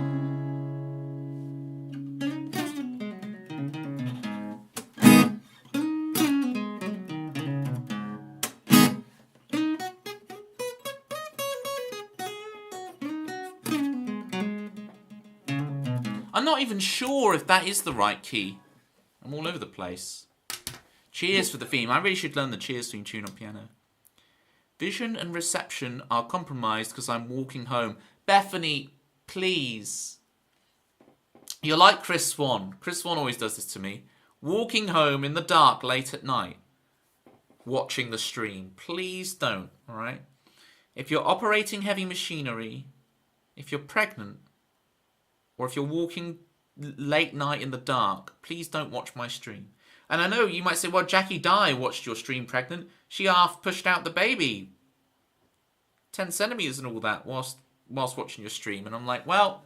I'm not even sure if that is the right key. I'm all over the place. Cheers for the theme. I really should learn the Cheers theme tune on piano. Vision and reception are compromised because I'm walking home. Bethany, please. You're like Chris Swan. Chris Swan always does this to me. Walking home in the dark late at night. Watching the stream. Please don't, alright? If you're operating heavy machinery, if you're pregnant, or if you're walking late night in the dark, please don't watch my stream. And I know you might say, well, Jackie Dye watched your stream pregnant. She half pushed out the baby. 10 centimetres and all that whilst watching your stream. And I'm like, well,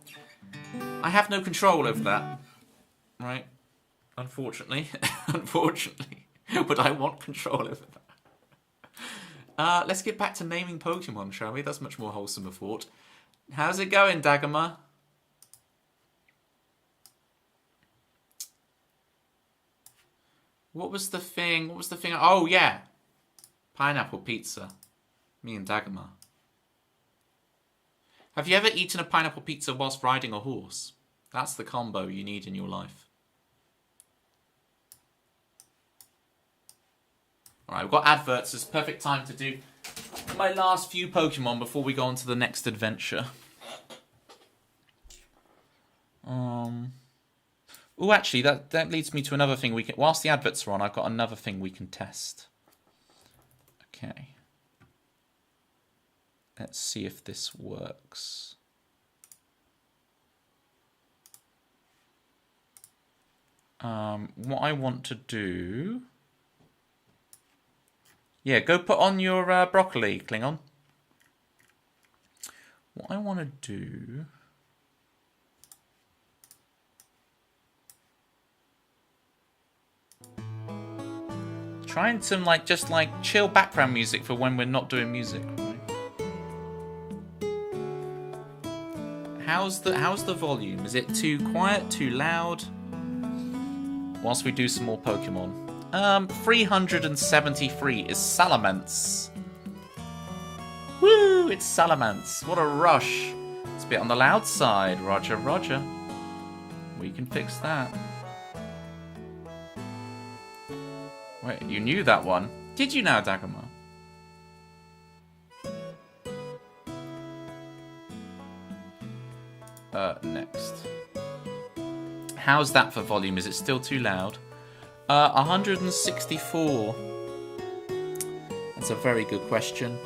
I have no control over that. Right? Unfortunately. Unfortunately. But I want control over that. Let's get back to naming Pokemon, shall we? That's much more wholesome a thought. How's it going, Dagama? What was the thing? Oh, yeah. Pineapple pizza. Me and Dagmar. Have you ever eaten a pineapple pizza whilst riding a horse? That's the combo you need in your life. Alright, we've got adverts. It's perfect time to do my last few Pokemon before we go on to the next adventure. Oh, actually, that leads me to another thing we can... Whilst the adverts are on, I've got another thing we can test. Okay. Let's see if this works. What I want to do... Yeah, go put on your broccoli, Klingon. What I want to do... Trying some just chill background music for when we're not doing music. Right? How's the volume? Is it too quiet, too loud? Whilst we do some more Pokemon. 373 is Salamence. Woo! It's Salamence. What a rush. It's a bit on the loud side. Roger, roger. We can fix that. Wait, you knew that one? Did you now, Dagomar? Next. How's that for volume? Is it still too loud? 164. That's a very good question.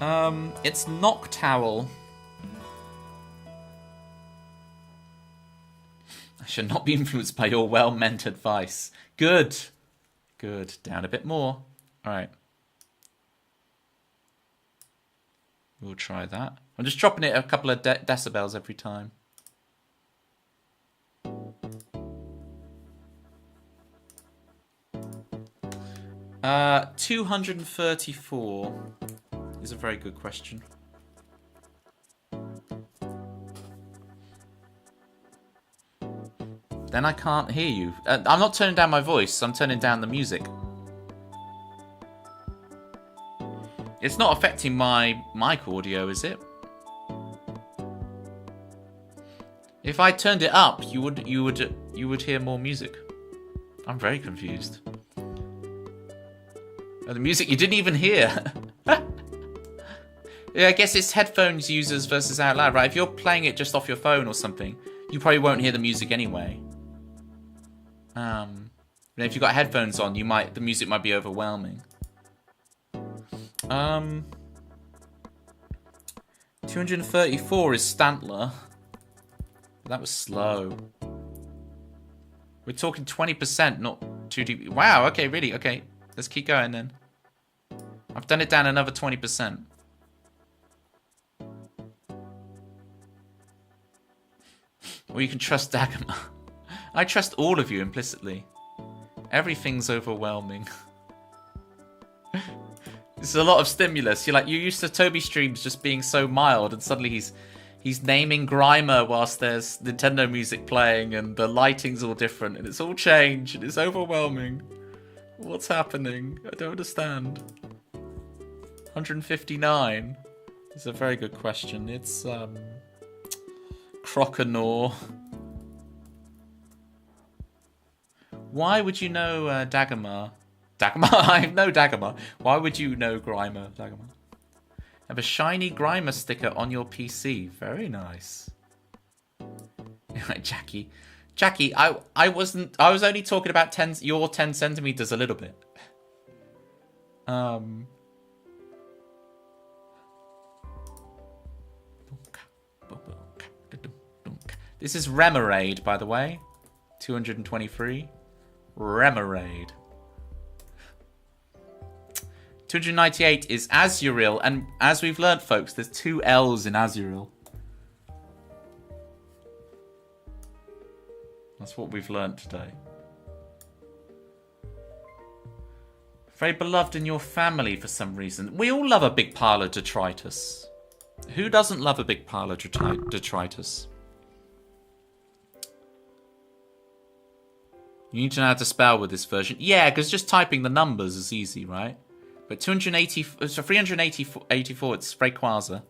It's Noctowl. I should not be influenced by your well-meant advice. Good. Good. Down a bit more. All right. We'll try that. I'm just dropping it a couple of decibels every time. 234 is a very good question. Then I can't hear you. I'm not turning down my voice, I'm turning down the music. It's not affecting my mic audio, is it? If I turned it up, you would hear more music. I'm very confused. Oh, the music you didn't even hear. Yeah, I guess it's headphones users versus out loud, right? If you're playing it just off your phone or something, you probably won't hear the music anyway. If you've got headphones on, the music might be overwhelming. 234 is Stantler. That was slow. We're talking 20%, not 2 dB. Wow, okay, really? Okay, let's keep going then. I've done it down another 20%. Or you can trust Dagomar. I trust all of you implicitly. Everything's overwhelming. This is a lot of stimulus. You're used to Toby streams just being so mild, and suddenly he's naming Grimer whilst there's Nintendo music playing, and the lighting's all different, and it's all changed, and it's overwhelming. What's happening? I don't understand. 159 is a very good question. It's Croconaw. Why would you know Dagomar? Dagomar? I know Dagomar. Why would you know Grimer, Dagomar? Have a shiny Grimer sticker on your PC. Very nice. Right, Jackie. Jackie, I was only talking about your 10 centimeters a little bit. This is Remoraid, by the way. 223. Remoraid. 298 is Azurill, and as we've learned, folks, there's 2 L's in Azurill. That's what we've learned today. Very beloved in your family for some reason. We all love a big pile of detritus. Who doesn't love a big pile of detritus? You need to know how to spell with this version. Yeah, because just typing the numbers is easy, right? But 384, it's Rayquaza.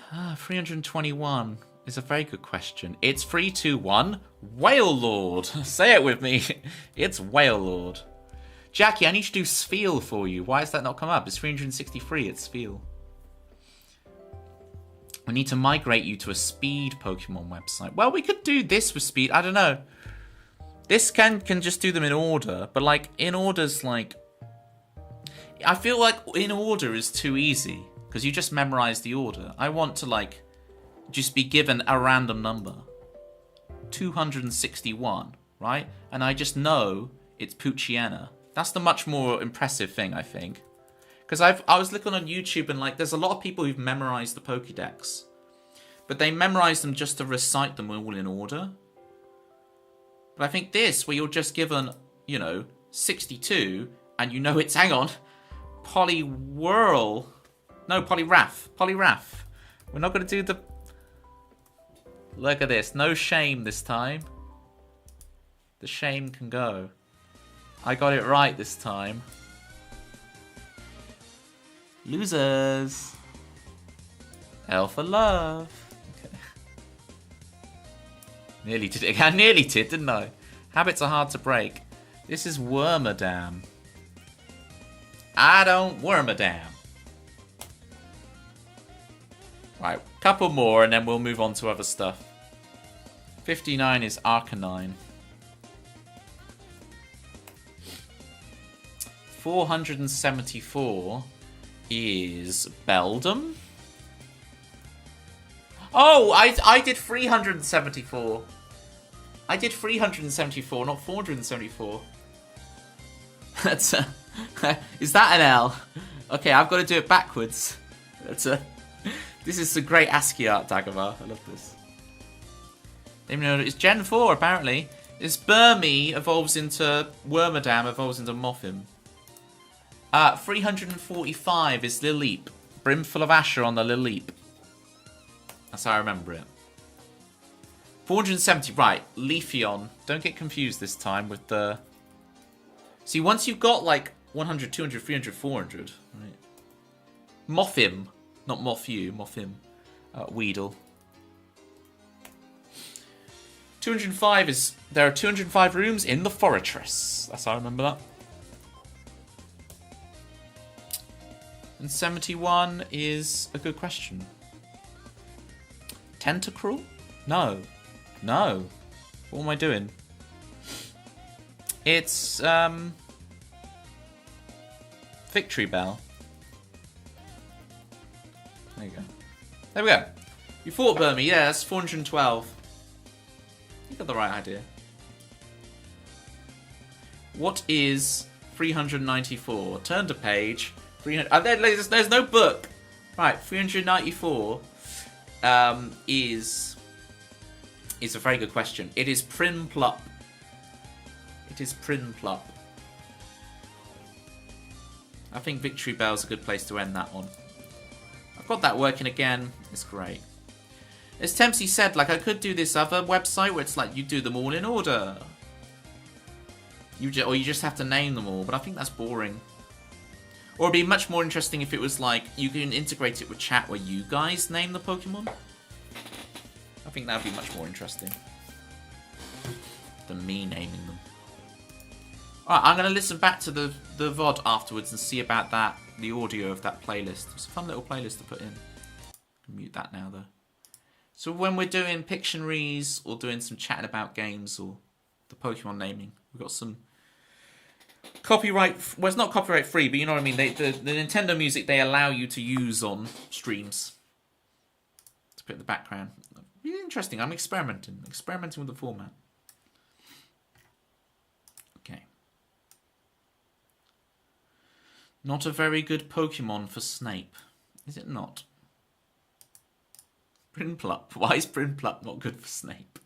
321 is a very good question. It's 321 Whale Lord. Say it with me. It's Whale Lord. Jackie, I need to do Sfeel for you. Why has that not come up? It's 363. It's Sfeel. We need to migrate you to a speed Pokemon website. Well, we could do this with speed. I don't know. This can just do them in order, but like in order's like, I feel like in order is too easy because you just memorize the order. I want to like just be given a random number, 261, right? And I just know it's Poochyena. That's the much more impressive thing, I think. Because I was looking on YouTube and like there's a lot of people who've memorized the Pokédex, but they memorize them just to recite them all in order. But I think this, where you're just given, you know, 62, and you know it's, hang on, Poliwhirl. No, Poliwrath. Poliwrath. We're not going to do the... Look at this. No shame this time. The shame can go. I got it right this time. Losers. L for love. Okay. Nearly did it. I nearly did, didn't I? Habits are hard to break. This is Wormadam. I don't Wormadam. Right, couple more and then we'll move on to other stuff. 59 is Arcanine. 474 is Beldum. Oh, I did 374. I did 374, not 474. That's a... Is that an L? Okay, I've got to do it backwards. That's a... This is a great ASCII art, Dagobah. I love this. It's Gen 4, apparently. This Burmy evolves into... Wormadam evolves into Mothim. 345 is Lileep. Brimful of Asher on the Lileep. That's how I remember it. 470, right. Leafeon. Don't get confused this time with the... See, once you've got like 100, 200, 300, 400, right? Mothim. Not Mothu, Mothim. Weedle. 205 is... There are 205 rooms in the Fortress. That's how I remember that. And 71 is a good question. Tentacruel? No. No. What am I doing? It's, Victory Bell. There you go. There we go. You fought Burmy. Yeah, that's 412. You got the right idea. What is 394? Turn to page. 300. There's no book. Right, 394 is a very good question. It is Prinplup. It is Prinplup. I think Victory Bell's a good place to end that one. I've got that working again. It's great. As Tempsy said, like I could do this other website where it's like you do them all in order. Or you just have to name them all, but I think that's boring. Or it'd be much more interesting if it was like, you can integrate it with chat where you guys name the Pokemon. I think that'd be much more interesting than me naming them. Alright, I'm going to listen back to the VOD afterwards and see about that, the audio of that playlist. It's a fun little playlist to put in. I'll mute that now though. So when we're doing Pictionaries or doing some chatting about games or the Pokemon naming, we've got some copyright, well, it's not copyright free, but you know what I mean. The Nintendo music they allow you to use on streams to put in the background. Really interesting. I'm experimenting with the format. Okay. Not a very good Pokemon for Snape, is it not? Prinplup. Why is Prinplup not good for Snape?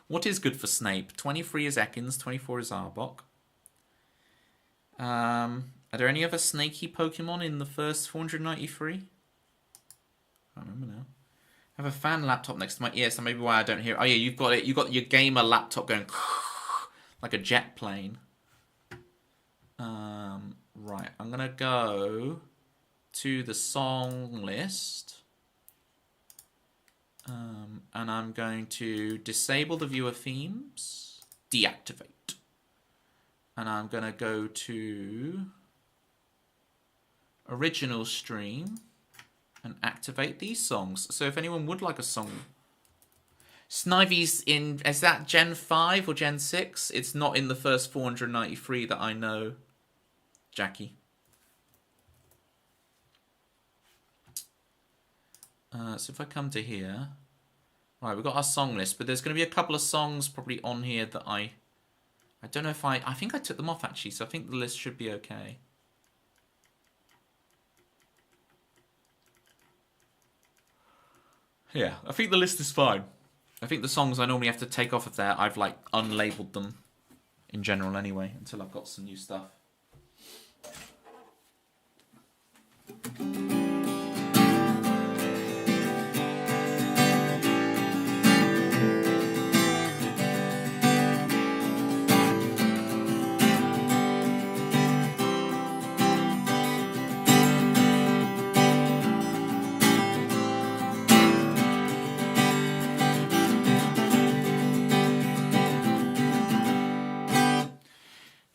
What is good for Snape? 23 is Ekans, 24 is Arbok. Are there any other snaky Pokemon in the first 493? I can't remember now. I have a fan laptop next to my ear, so maybe why I don't hear it. Oh yeah, you've got it. You've got your gamer laptop going like a jet plane. Right, I'm gonna go to the song list. And I'm going to disable the viewer themes, deactivate. And I'm going to go to original stream and activate these songs. So if anyone would like a song, Snivy's in, is that Gen 5 or Gen 6? It's not in the first 493 that I know, Jackie. So if I come to here, right, we've got our song list, but there's going to be a couple of songs probably on here that I don't know if I think I took them off actually, so I think the list should be okay. Yeah, I think the list is fine. I think the songs I normally have to take off of there, I've like unlabeled them in general anyway, until I've got some new stuff.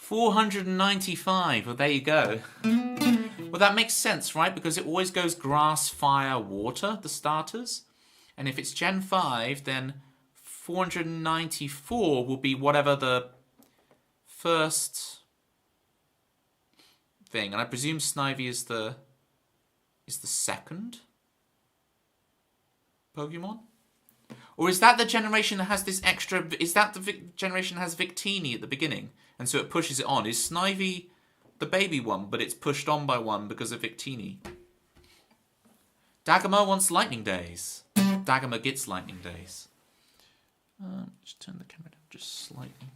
495, well there you go. Well that makes sense, right? Because it always goes grass, fire, water, the starters. And if it's Gen 5, then 494 will be whatever the first thing. And I presume Snivy is the second Pokemon? Or is that the generation that has this extra... Is that the generation that has Victini at the beginning? And so it pushes it on. Is Snivy the baby one, but it's pushed on by one because of Victini? Dagomar wants lightning days. Dagomar gets lightning days. Just turn the camera down just slightly.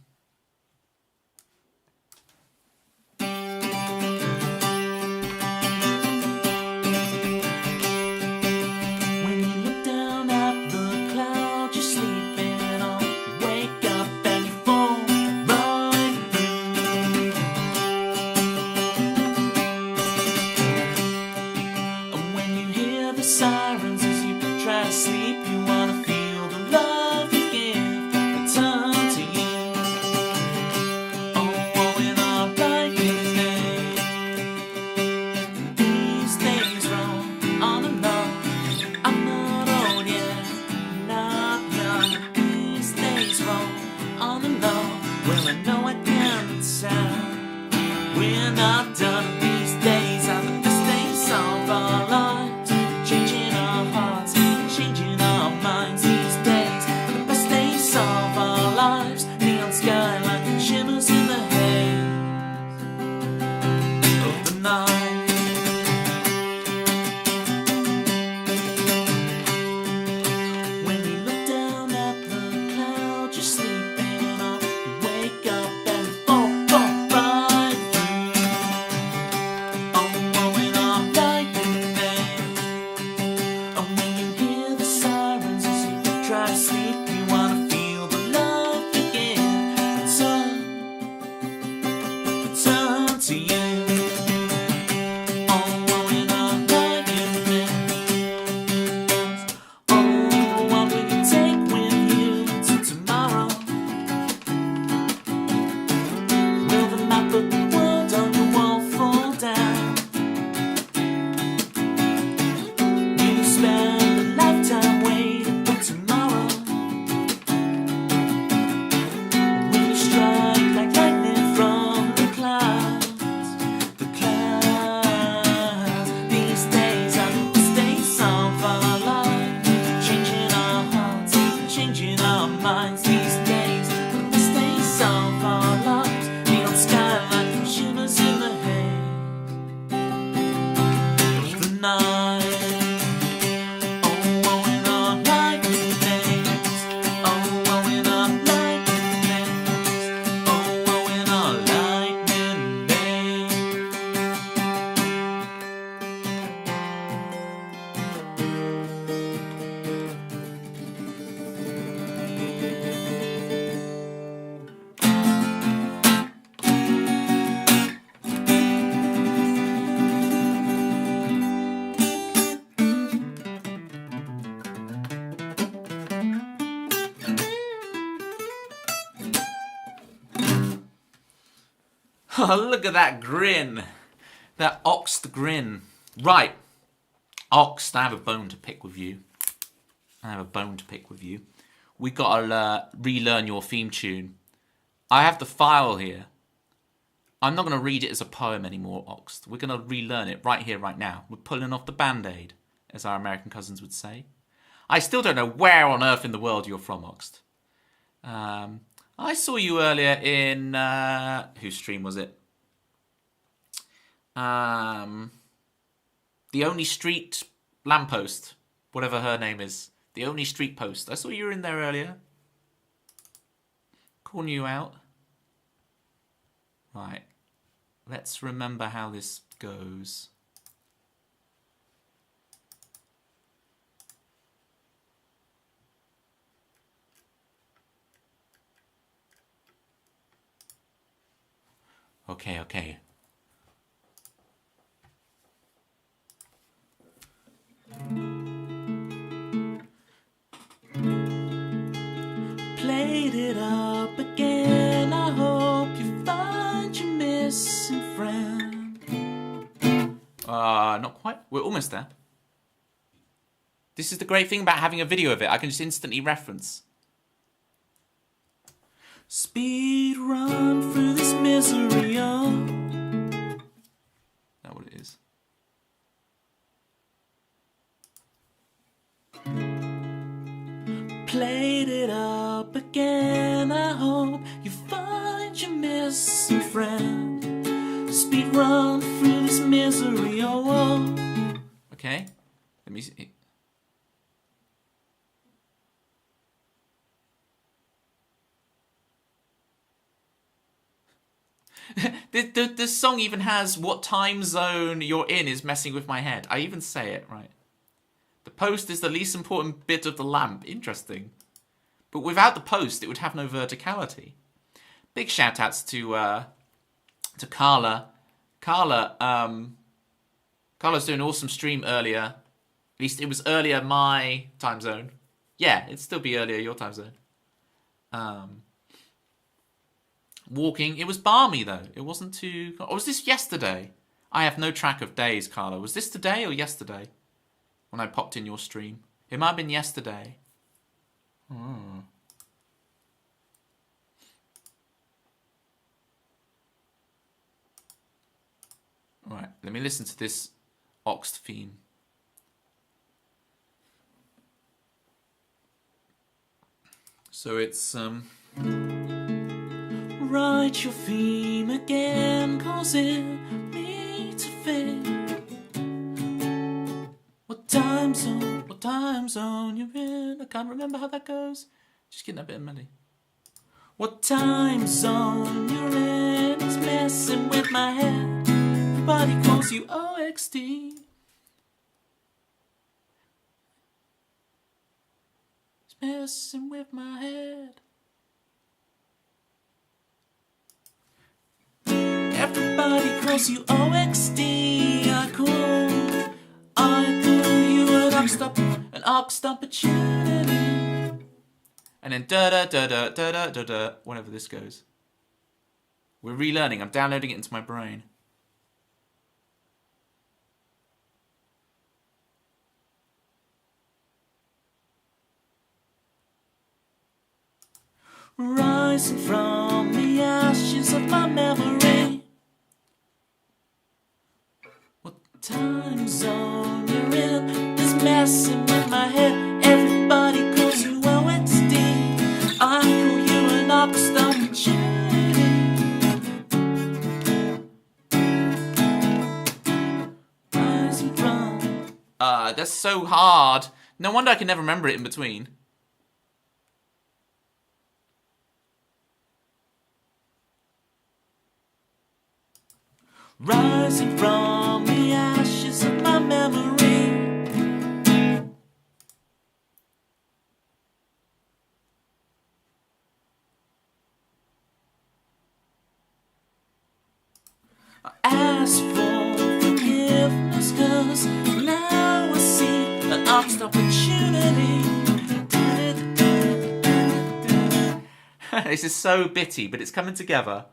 Sirens as you try to sleep, you wanna feel the love you give return to you. Oh, look at that grin. That oxed grin. Right. Oxed, I have a bone to pick with you. We gotta relearn your theme tune. I have the file here. I'm not gonna read it as a poem anymore, Oxed. We're gonna relearn it right here, right now. We're pulling off the band-aid, as our American cousins would say. I still don't know where on earth in the world you're from, Oxed. I saw you earlier in... whose stream was it? The Only Street Lamppost. Whatever her name is. The Only Street Post. I saw you were in there earlier. Calling you out. Right. Let's remember how this goes. Okay. Played it up again. I hope you find your missing friend. Not quite. We're almost there. This is the great thing about having a video of it. I can just instantly reference. Speed run through this misery, oh. Is that what it is? Played it up again. I hope you find your missing friend. Speed run through this misery, oh. Okay. Let me see. The song even has what time zone you're in is messing with my head. I even say it right. The post is the least important bit of the lamp. Interesting. But without the post, it would have no verticality. Big shout outs to Carla. Carla's doing an awesome stream earlier. At least it was earlier my time zone. Yeah, it'd still be earlier your time zone. Walking. It was balmy though. It wasn't too... Or was this yesterday? I have no track of days, Carla. Was this today or yesterday? When I popped in your stream. It might have been yesterday. Right, let me listen to this Oxed theme. So it's Write your theme again, causing me to think. What time zone you're in? I can't remember how that goes. Just getting a bit of money. What time zone you're in is messing with my head. Everybody calls you OXD. It's messing with my head. Everybody calls you OXD. I call you an oxed opportunity. And then da-da-da-da-da-da-da-da, whenever this goes. We're relearning. I'm downloading it into my brain. Rising from the ashes of my memory. What time zone you're in is messing with my head. Everybody calls you OXD. I call you an oxed opportunity. Rising from... That's so hard. No wonder I can never remember it in between. Rising from the ashes of my memory. I ask for forgiveness, 'cause now I see an oxed opportunity. This is so bitty, but it's coming together.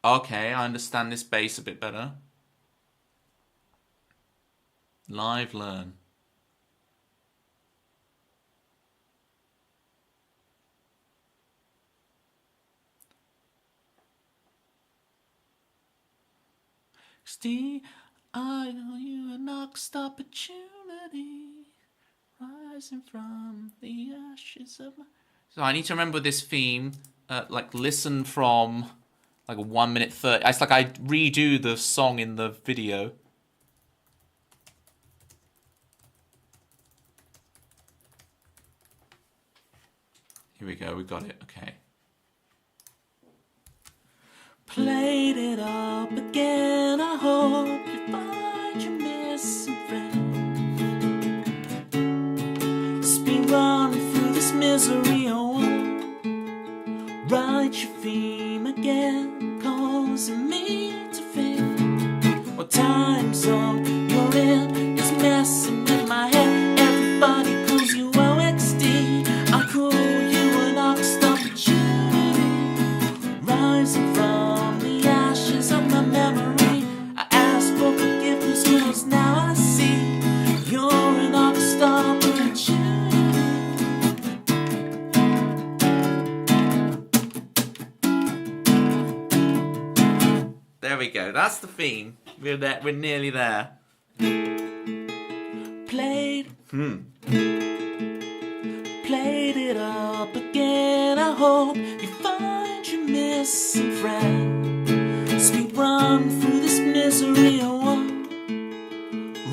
Okay, I understand this bass a bit better. Live learn. Steve, I know you a next opportunity, rising from the ashes of my... So I need to remember this theme, like listen from like 1 minute 30. It's like I redo the song in the video. Here we go, we got it, okay. Played it up again, I hope you find your missing friend. It's been running through this misery, oh, write your theme again, causing me to think what time zone you're in is messing with my head. Everybody calls you OXD, I call you an oxed opportunity, rising from the ashes of my memory. I ask for forgiveness cause now I see you're an oxed opportunity. There we go. That's the theme. We're there. We're nearly there. Played it up again. I hope you find your missing friend. Speed run through this misery. Oh,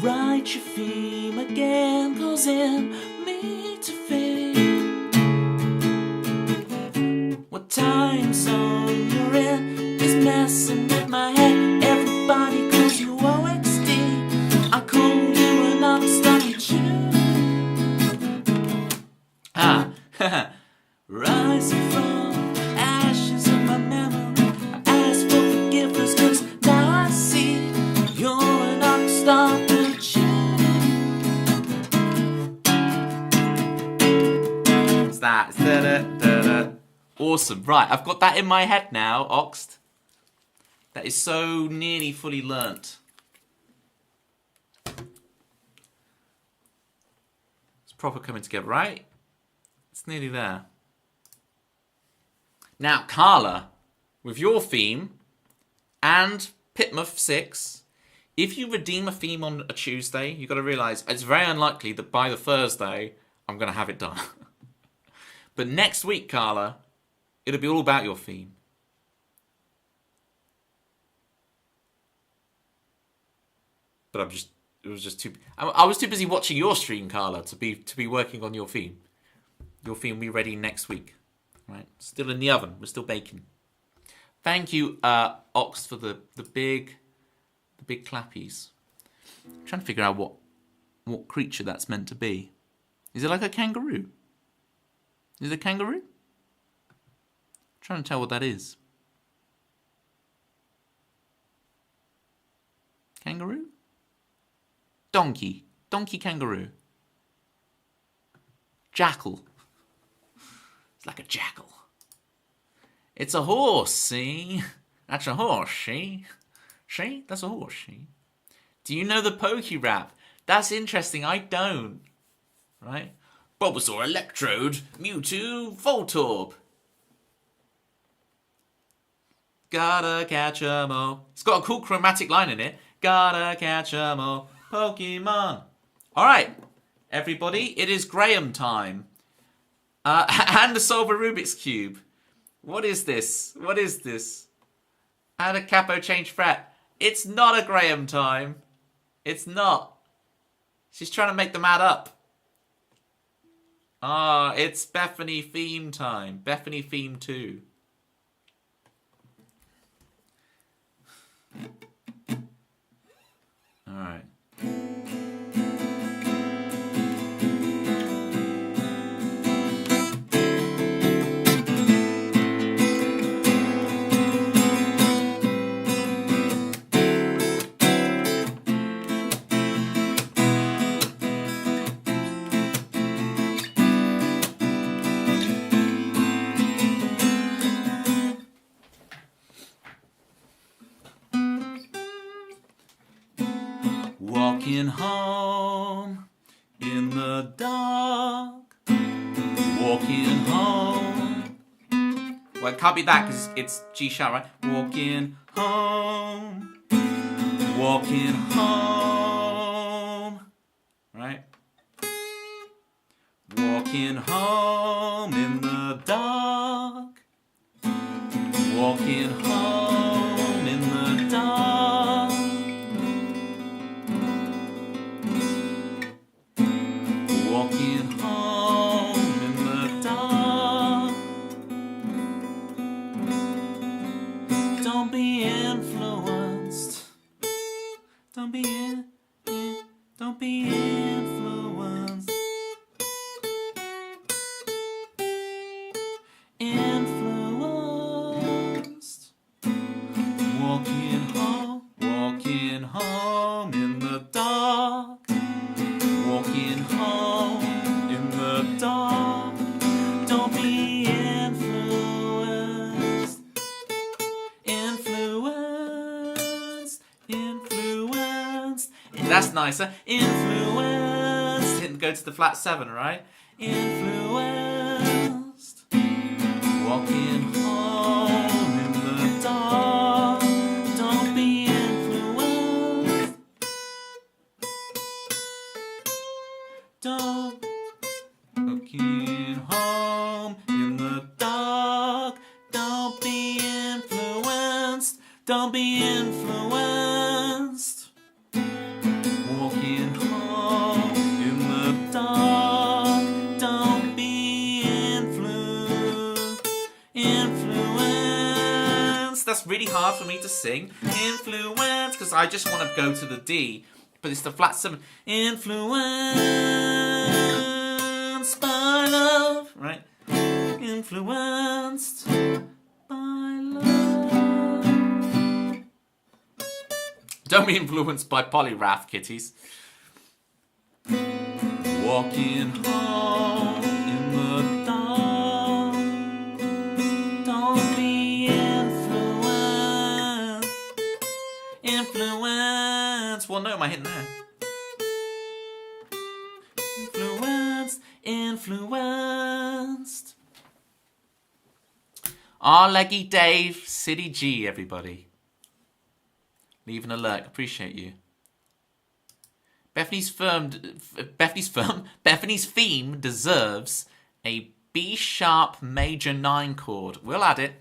write your theme again, causing me to think what time zone you're in is messing with my head. Everybody calls you OXD, I call you an obstacle. Rising from ashes of my memory, I ask for forgiveness cause now I see you're an obstacle. It's that. It's da-da-da-da. Awesome. Right, I've got that in my head now, Oxt. That is so nearly fully learnt. It's proper coming together, right? It's nearly there. Now, Carla, with your theme and Pitmuff 6, if you redeem a theme on a Tuesday, you've got to realise it's very unlikely that by the Thursday I'm going to have it done. But next week, Carla, it'll be all about your theme. But it was just too... I was too busy watching your stream, Carla, to be working on your theme. Your theme will be ready next week. Right? Still in the oven. We're still baking. Thank you, Ox, for the big clappies. I'm trying to figure out what creature that's meant to be. Is it like a kangaroo? Is it a kangaroo? I'm trying to tell what that is. Kangaroo? Donkey. Donkey kangaroo. Jackal. It's like a jackal. It's a horse, see? That's a horse, see? See? That's a horse, see? Do you know the Pokey rap? That's interesting, I don't. Right? Bulbasaur, Electrode, Mewtwo, Voltorb. Gotta catch 'em all. It's got a cool chromatic line in it. Gotta catch 'em all. Pokemon. Alright, everybody, it is Graham time. And to solve a Rubik's Cube. What is this? What is this? And a capo change fret. It's not a Graham time. It's not. She's trying to make them add up. Ah, it's Bethany theme time. Bethany theme 2. Alright. Walking home in the dark. Walking home. Well, it can't be that because it's G sharp, right? Walking home. Walking home. Right? Walking home in the dark. Walking home in the dark. Walking home in the dark. Don't be influenced. Don't be don't be influenced. Influenced. Walking home in the dark. Walking home in the dark. Don't be influenced. Influenced. That's nicer. Influenced. Go to the flat 7, right? Influenced. Walking home in the dark. Don't be influenced. Don't. Walking home in the dark. Don't be influenced. Don't be influenced. Walking home in the dark. Don't be influenced. That's really hard for me to sing. Influence, because I just want to go to the D, but it's the flat 7. Influenced by love, right? Influenced by love. Don't be influenced by polyrath, kitties. Walking home in the dark. Don't be influenced. Influenced. Well, no, am I hitting there? Influenced. R. Leggy Dave, City G, everybody. Leave an alert. Appreciate you. Bethany's theme deserves a B sharp major 9 chord. We'll add it.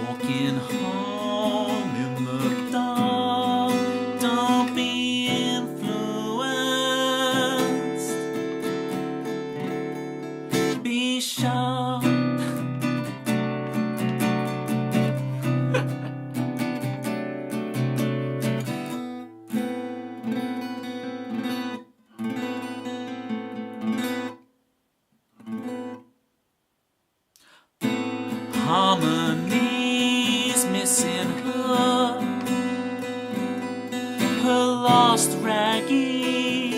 Walking home in the dark. Don't be influenced. Be sharp. Harmony's missing her lost Raggy.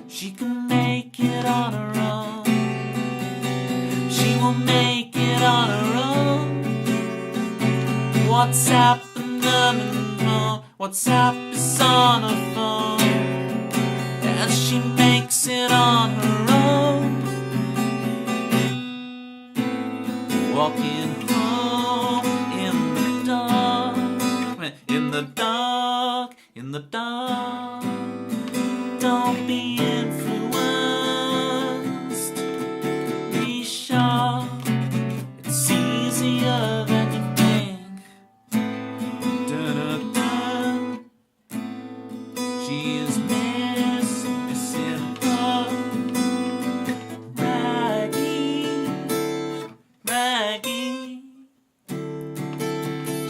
She can make it on her own. She will make it on her own. WhatsApp WhatsApp is on her phone, and she makes it on her own. Walking home in the dark, in the dark, in the dark. Don't be influenced. Be sharp. It's easier than you think. Da-da-da. She is missing her Raggy.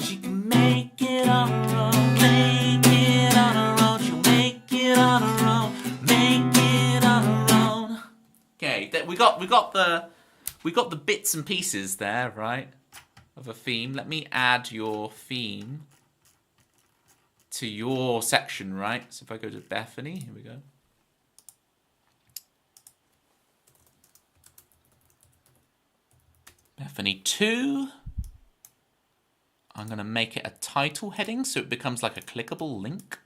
She can make it on her own. Make it on her own. She'll make it on her own. Make it on her own. Okay, we got the bits and pieces there, right? Of a theme. Let me add your theme to your section, right? So if I go to Bethany, here we go. Bethany 2. I'm going to make it a title heading so it becomes like a clickable link.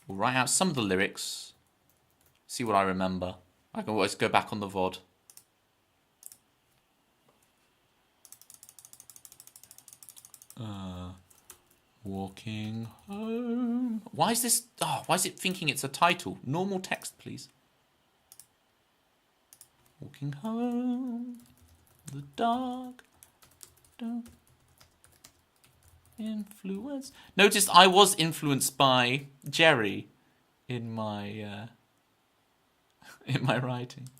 We'll write out some of the lyrics. See what I remember. I can always go back on the VOD. Walking home. Why is this? Oh, why is it thinking it's a title? Normal text, please. Walking home. The dog. Don't influence. Notice I was influenced by Jerry in my writing.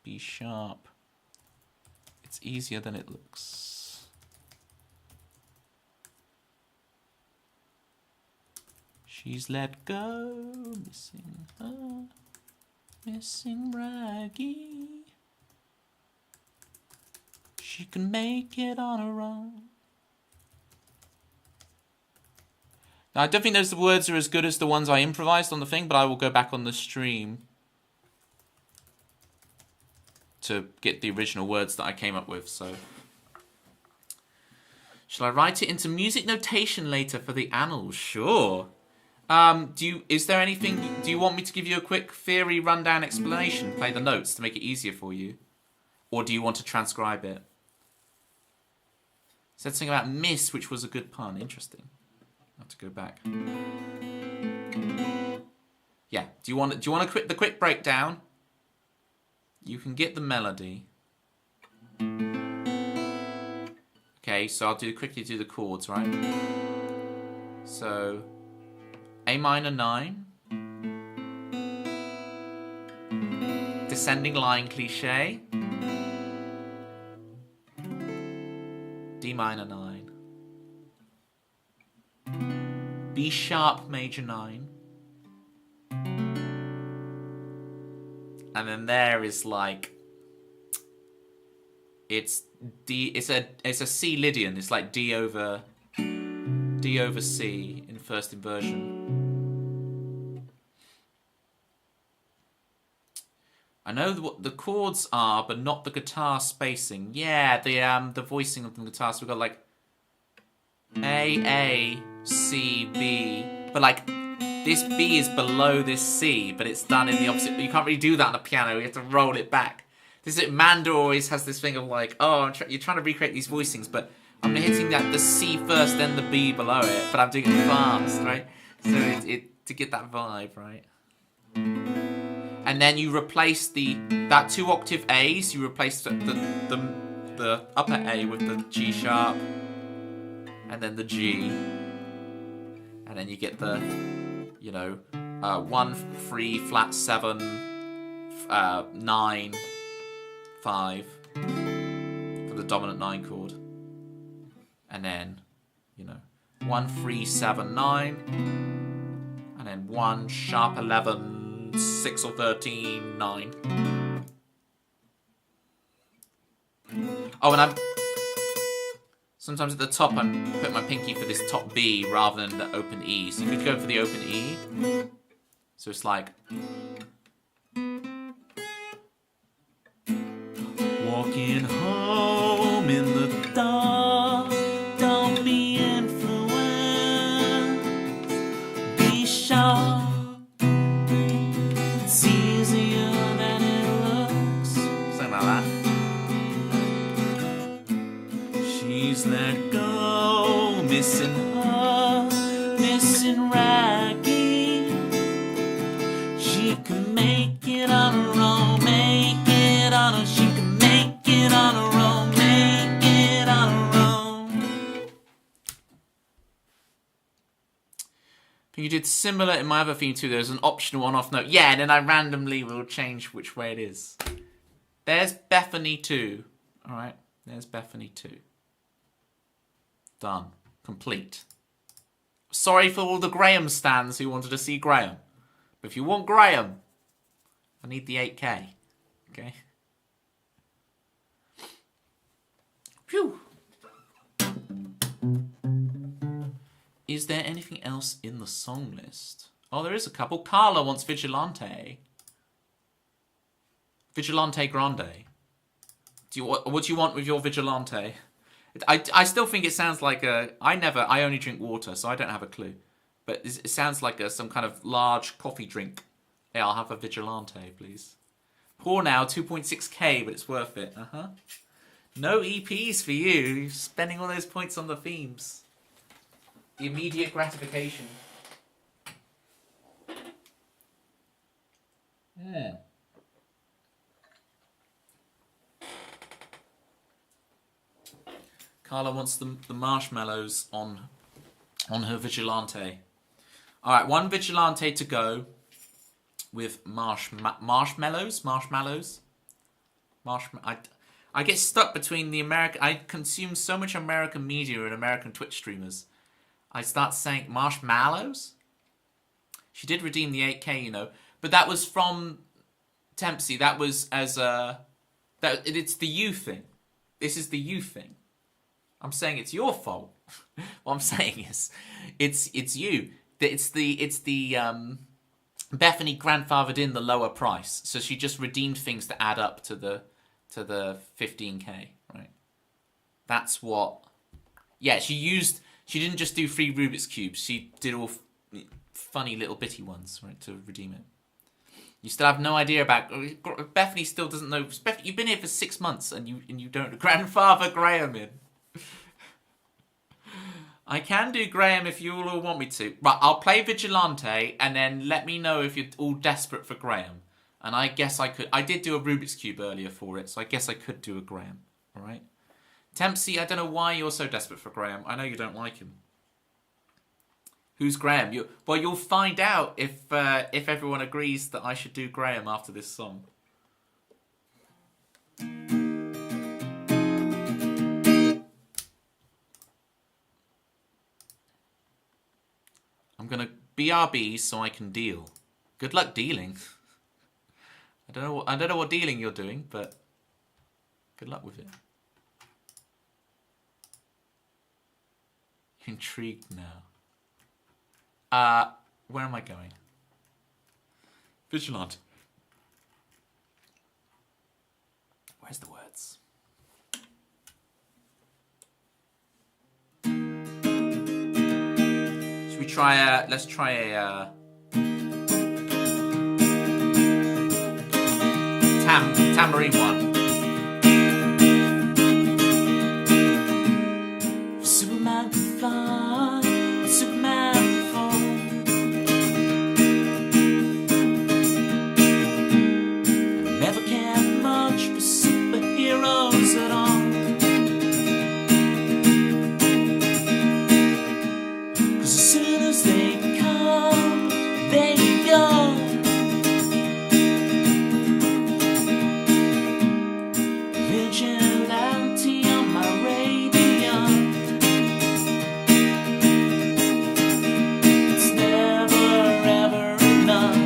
Be sharp. It's easier than it looks. She's let go, missing her, missing Raggy. She can make it on her own. Now, I don't think those words are as good as the ones I improvised on the thing, but I will go back on the stream to get the original words that I came up with, so. Shall I write it into music notation later for the annals? Sure. Is there anything, do you want me to give you a quick theory rundown explanation, play the notes to make it easier for you? Or do you want to transcribe it? Said something about miss, which was a good pun. Interesting. I have to go back. Yeah. Do you want the quick breakdown? You can get the melody. Okay, so I'll quickly do the chords, right? So A minor 9. Descending line cliche. D minor 9. B sharp major 9. And then there is like it's a C Lydian. It's like D over C in first inversion. I know what the chords are, but not the guitar spacing. Yeah, the voicing of the guitar. So we've got like A, C, B. But like this B is below this C, but it's done in the opposite. You can't really do that on a piano. You have to roll it back. Mando always has this thing of like, oh, you're trying to recreate these voicings, but I'm hitting the C first, then the B below it, but I'm doing it fast, right? So to get that vibe, right? And then you replace that 2-octave A's. You replace the upper A with the G sharp, and then the G, and then you get the 1 3 flat 7 9 5 for the dominant 9 chord, and then 1 3 7 9, and then 1 sharp 11 6 or 13 9. Oh, and sometimes at the top I'm putting my pinky for this top B rather than the open E. So you could go for the open E. So it's like walking home in the dark, don't be influenced, be sharp, it's easier than it looks. Something like that. She's let go, missing her, missing Raggy. She can make it on her own, make it on her. She can make it on her own, make it on her own. I think you did similar in my other theme too. There's an optional on-off note. Yeah, and then I randomly will change which way it is. There's Bethany 2. Alright, there's Bethany 2. Done. Complete. Sorry for all the Graham stands who wanted to see Graham. But if you want Graham, I need the 8K. Okay? Phew. Is there anything else in the song list? Oh, there is a couple. Carla wants Vigilante. Vigilante Grande. What do you want with your Vigilante? I still think it sounds like a... I only drink water, so I don't have a clue. But it sounds like some kind of large coffee drink. Yeah, I'll have a Vigilante, please. Poor now, 2.6k, but it's worth it. No EPs for you. You're spending all those points on the themes. The immediate gratification. Yeah. Carla wants the marshmallows on her Vigilante. All right, one Vigilante to go with marshmallows. I get stuck between the American... I consume so much American media and American Twitch streamers. I start saying marshmallows. She did redeem the 8k, you know. But that was from Tempsy. That was as a... It's the you thing. This is the you thing. I'm saying it's your fault. What I'm saying is, it's you. It's the Bethany grandfathered in the lower price, so she just redeemed things to add up to the 15k, right? That's what. Yeah, she didn't just do 3 Rubik's cubes. She did all funny little bitty ones, right, to redeem it. You still have no idea about... Bethany still doesn't know. Bethany, you've been here for 6 months and you don't... Grandfather Graham in. I can do Graham if you all want me to. Right, I'll play Vigilante and then let me know if you're all desperate for Graham. And I guess I could... I did do a Rubik's Cube earlier for it, so I guess I could do a Graham. All right? Tempsy, I don't know why you're so desperate for Graham. I know you don't like him. Who's Graham? You'll find out if everyone agrees that I should do Graham after this song. I'm gonna BRB so I can deal. Good luck dealing. I don't know what dealing you're doing, but good luck with it. Intrigued now. Where am I going? Vigilant. Where's the words? Should we try let's try a tambourine one. Superman can fly, Superman can fall. I never cared much for superheroes at all. 'Cause as soon as they come, they go. Vigilante on my radio. It's never ever enough.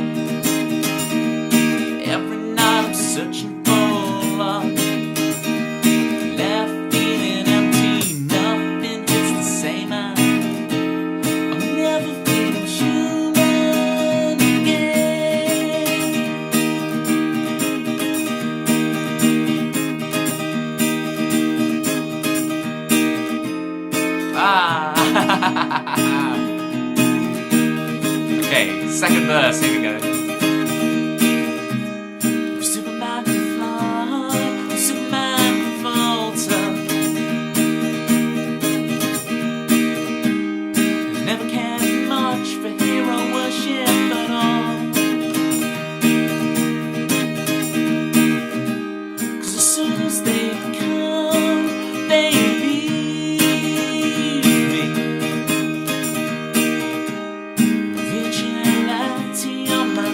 Every night I'm searching for love. Left feeling empty, nothing hits the same. I'm never feeling human again. Okay, second verse, here we go. Superman can fly, Superman can falter. Never cared much for hero worship at all. 'Cause as soon as they come, they leave me. Vigilante on my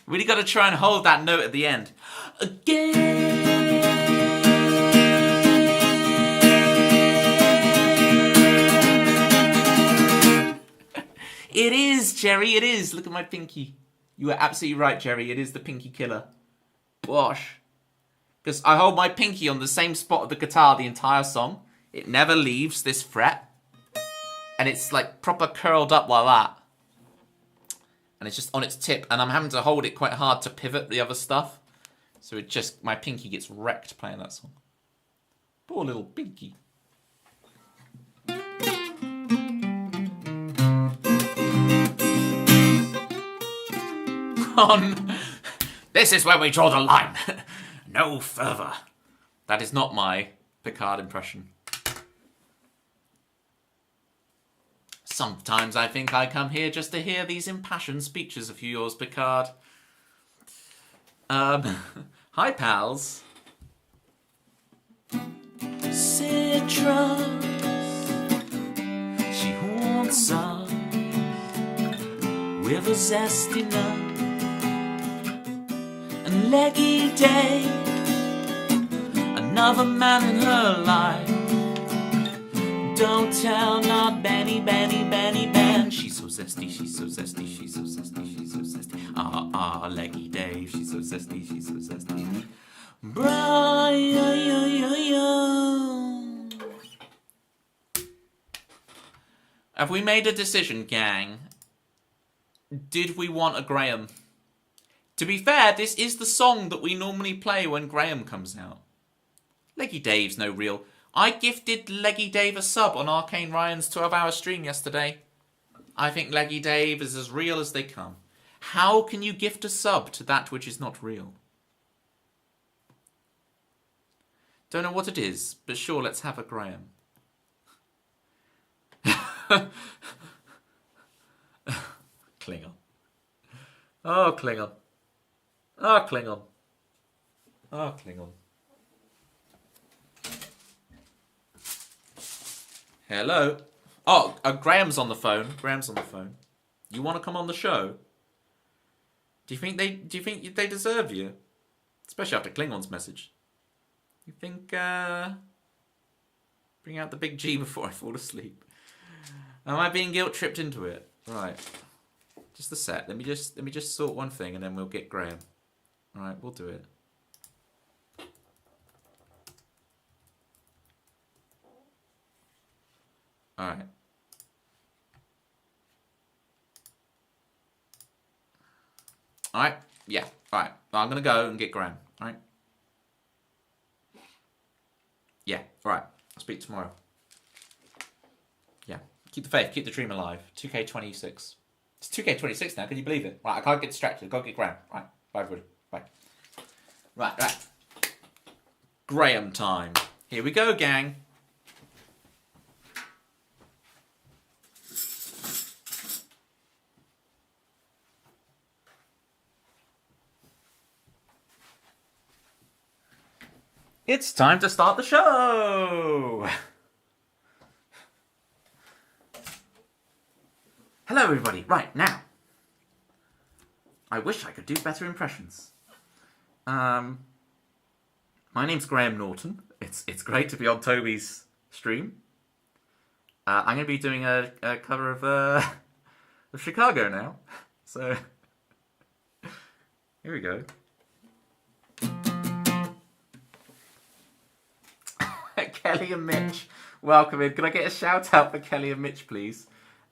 Really got to try and hold that note at the end. It is, Jerry, it is. Look at my pinky. You were absolutely right, Jerry. It is the pinky killer. Gosh. Because I hold my pinky on the same spot of the guitar the entire song. It never leaves this fret. And it's like proper curled up like that. And it's just on its tip. And I'm having to hold it quite hard to pivot the other stuff. So it just, my pinky gets wrecked playing that song. Poor little pinky. This is where we draw the line. No further. That is not my Picard impression. Sometimes I think I come here just to hear these impassioned speeches of yours, Picard. Hi, pals. Citrus, she haunts us with a zesty note. And Leggy Day, another man in her life. Don't tell not Benny, Benny, Benny, Ben. She's so zesty, she's so zesty, she's so zesty, she's so zesty. Leggy Day, she's so zesty, she's so zesty. Brian. Have we made a decision, gang? Did we want a Graham? To be fair, this is the song that we normally play when Graham comes out. Leggy Dave's no real. I gifted Leggy Dave a sub on Arcane Ryan's 12-hour stream yesterday. I think Leggy Dave is as real as they come. How can you gift a sub to that which is not real? Don't know what it is, but sure, let's have a Graham. Klingon. Oh, Klingon. Oh, Klingon. Oh, Klingon. Hello. Oh, Graham's on the phone. Graham's on the phone. You want to come on the show? Do you think they deserve you? Especially after Klingon's message. You think bring out the big G before I fall asleep? Am I being guilt tripped into it? Right. Just a sec. Let me just sort one thing and then we'll get Graham. Alright, we'll do it. Alright. Alright, yeah. Alright, I'm gonna go and get Graham. Alright? Yeah, alright. I'll speak tomorrow. Yeah. Keep the faith, keep the dream alive. 2K26. It's 2K26 now, can you believe it? Right, I can't get distracted. I've got to get Graham. Right, bye everybody. Bye. Right. Graham time. Here we go, gang. It's time to start the show! Hello, everybody. Right, now. I wish I could do better impressions. My name's Graham Norton. It's great to be on Toby's stream. I'm going to be doing a cover of Chicago now. So, here we go. Kelly and Mitch, welcome in. Can I get a shout out for Kelly and Mitch, please?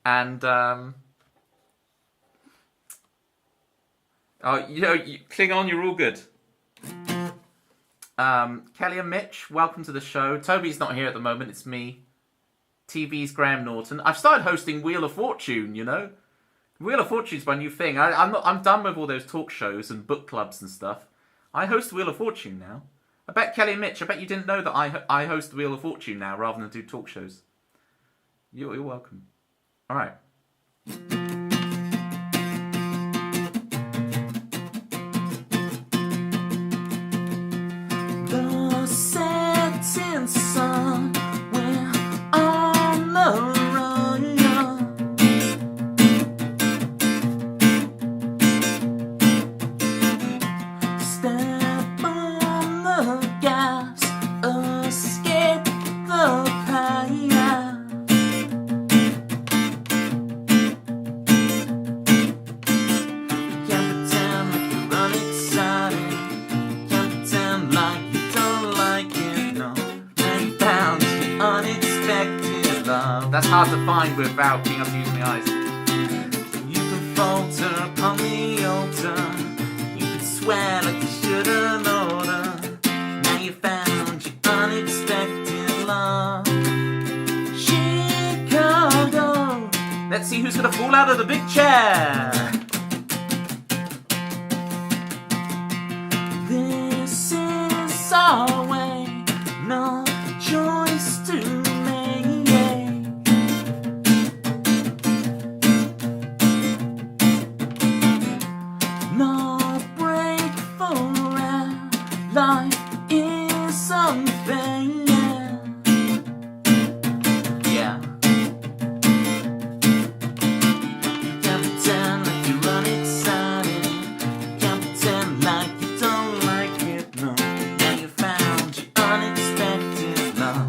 And Klingon, you're all good. Kelly and Mitch, welcome to the show. Toby's not here at the moment. It's me. TV's Graham Norton. I've started hosting Wheel of Fortune. You know, Wheel of Fortune's my new thing. I'm done with all those talk shows and book clubs and stuff. I host Wheel of Fortune now. I bet Kelly and Mitch, I bet you didn't know that I host the Wheel of Fortune now rather than do talk shows. You're welcome. All right. The That's hard to find without being able to use my eyes. You can falter upon the altar. You can swear like you should've known her. Now you found your unexpected love. Chicago. Let's see who's gonna fall out of the big chair. This is our way, no choice to make. No break for our life is something. Yeah. You can't pretend like you're unexcited. You can't pretend like you don't like it, no. Now you found your unexpected love.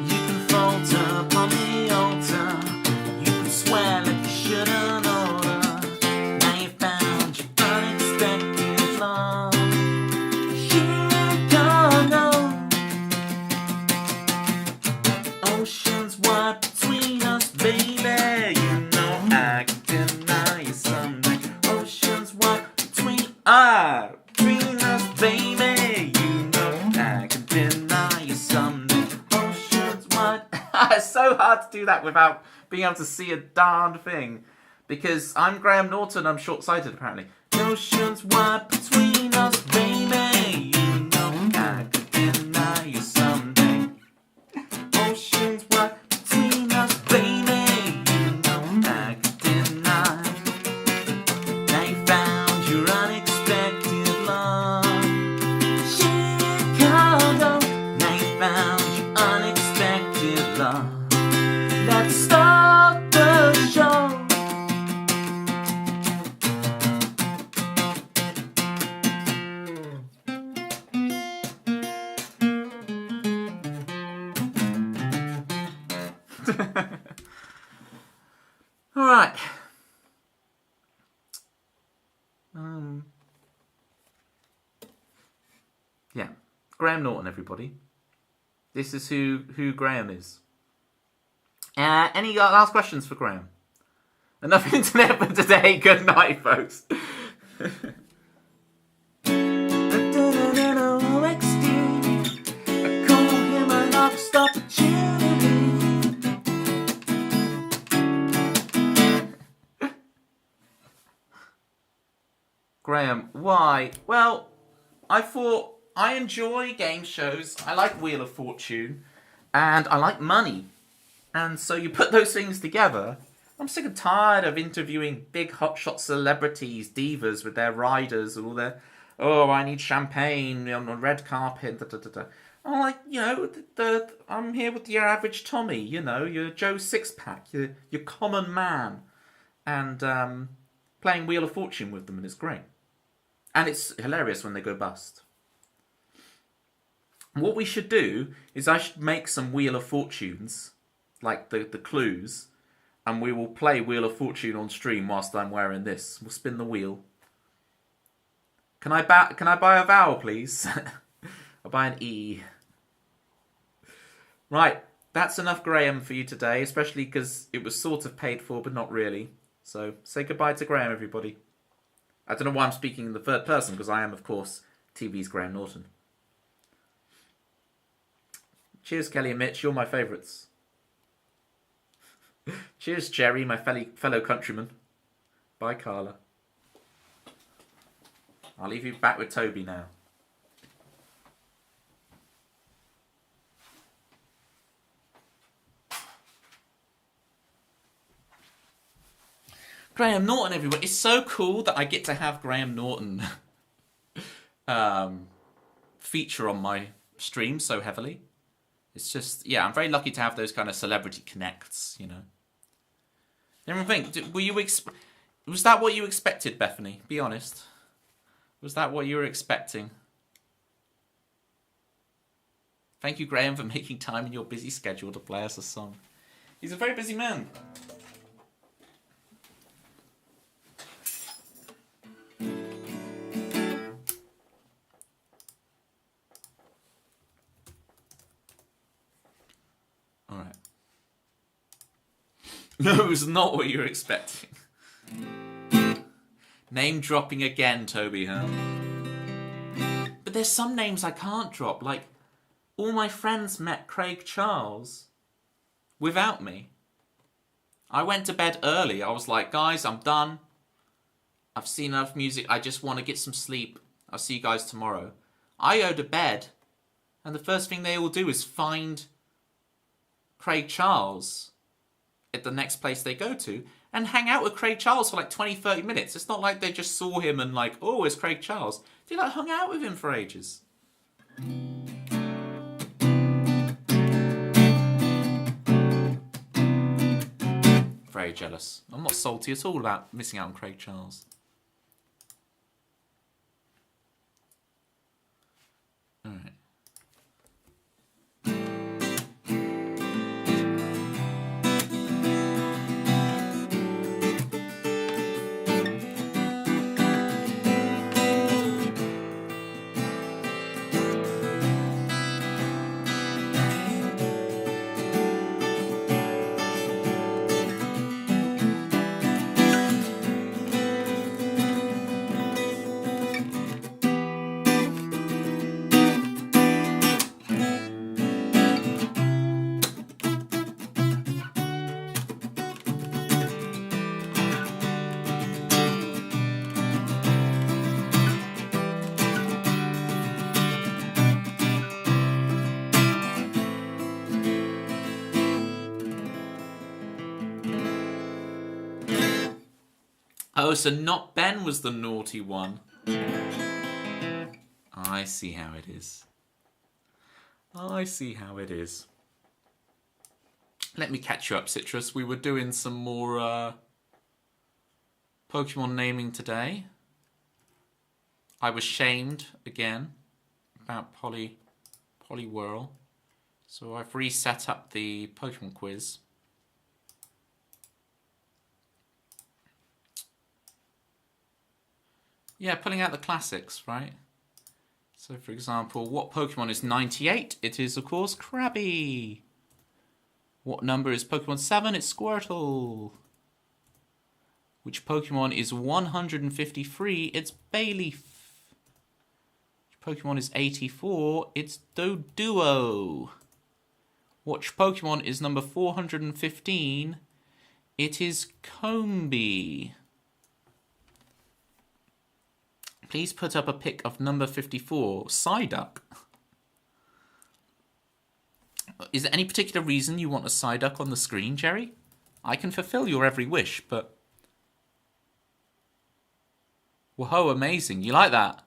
You can falter upon the altar. You can swear like you should've known her. Now you found your unexpected love. Chicago. Oceans wide between us, baby. You know I can deny you someday. Oceans wide between us, baby. You know I can deny you someday. Oceans wide. It's so hard to do that without being able to see a darned thing. Because I'm Graham Norton, I'm short-sighted apparently. Oceans wide between us, baby. You know I can deny you someday. Oceans wide between us, baby. You know I can deny. Now you found your unexpected love. Chicago. Now you found your unexpected love. Let's start the show. All right. Yeah, Graham Norton, everybody. This is who Graham is. Any last questions for Graham? Enough internet for today. Good night, folks. I call him a lost opportunity. Graham, why? Well, I thought I enjoy game shows. I like Wheel of Fortune. And I like money. And so you put those things together. I'm sick and tired of interviewing big hotshot celebrities, divas with their riders and all their, oh, I need champagne on the red carpet. Da, da, da, da. I'm like, I'm here with your average Tommy, your Joe Sixpack, your common man. And playing Wheel of Fortune with them, and it's great. And it's hilarious when they go bust. What we should do is I should make some Wheel of Fortunes, like the clues, and we will play Wheel of Fortune on stream whilst I'm wearing this. We'll spin the wheel. Can I buy a vowel, please? I'll buy an E. Right, that's enough Graham for you today, especially because it was sort of paid for, but not really. So say goodbye to Graham, everybody. I don't know why I'm speaking in the third person, because I am, of course, TV's Graham Norton. Cheers, Kelly and Mitch. You're my favourites. Cheers, Jerry, my fellow countryman. Bye, Carla. I'll leave you back with Toby now. Graham Norton, everyone. It's so cool that I get to have Graham Norton feature on my stream so heavily. It's just, yeah, I'm very lucky to have those kind of celebrity connects, Everyone think, was that what you expected, Bethany? Be honest. Was that what you were expecting? Thank you, Graham, for making time in your busy schedule to play us a song. He's a very busy man. No, it was not what you were expecting. Name dropping again, Toby, huh? But there's some names I can't drop. Like, all my friends met Craig Charles without me. I went to bed early. I was like, guys, I'm done. I've seen enough music. I just want to get some sleep. I'll see you guys tomorrow. I go to bed, and the first thing they all do is find Craig Charles at the next place they go to and hang out with Craig Charles for like 20, 30 minutes. It's not like they just saw him and like, oh, it's Craig Charles. They like hung out with him for ages. Very jealous. I'm not salty at all about missing out on Craig Charles. All right. Oh, so not Ben was the naughty one. I see how it is. I see how it is. Let me catch you up, Citrus. We were doing some more Pokemon naming today. I was shamed again about Poliwhirl. So I've reset up the Pokemon quiz. Yeah, pulling out the classics, right? So, for example, what Pokemon is 98? It is, of course, Krabby. What number is Pokemon 7? It's Squirtle. Which Pokemon is 153? It's Bayleaf. Which Pokemon is 84? It's Doduo. Which Pokemon is number 415? It is Combee. Please put up a pic of number 54, Psyduck. Is there any particular reason you want a Psyduck on the screen, Jerry? I can fulfill your every wish, but... Whoa, amazing. You like that?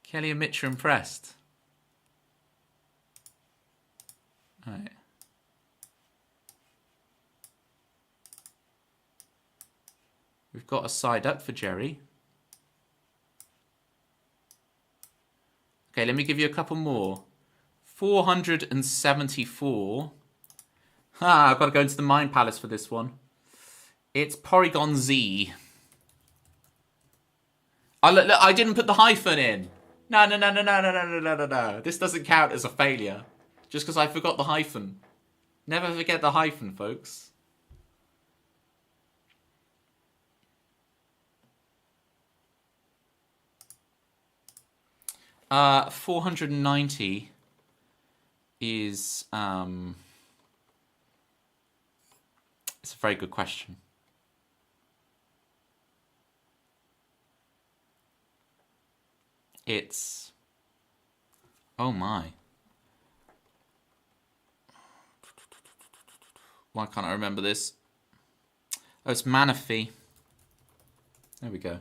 Kelly and Mitch are impressed. All right. We've got a Psyduck for Jerry. Okay, let me give you a couple more. 474. I've got to go into the Mind Palace for this one. It's Porygon Z. Oh, look, I didn't put the hyphen in. No. This doesn't count as a failure. Just because I forgot the hyphen. Never forget the hyphen, folks. 490 is it's a very good question. It's, oh my. Why can't I remember this? Oh, it's Manaphy. There we go.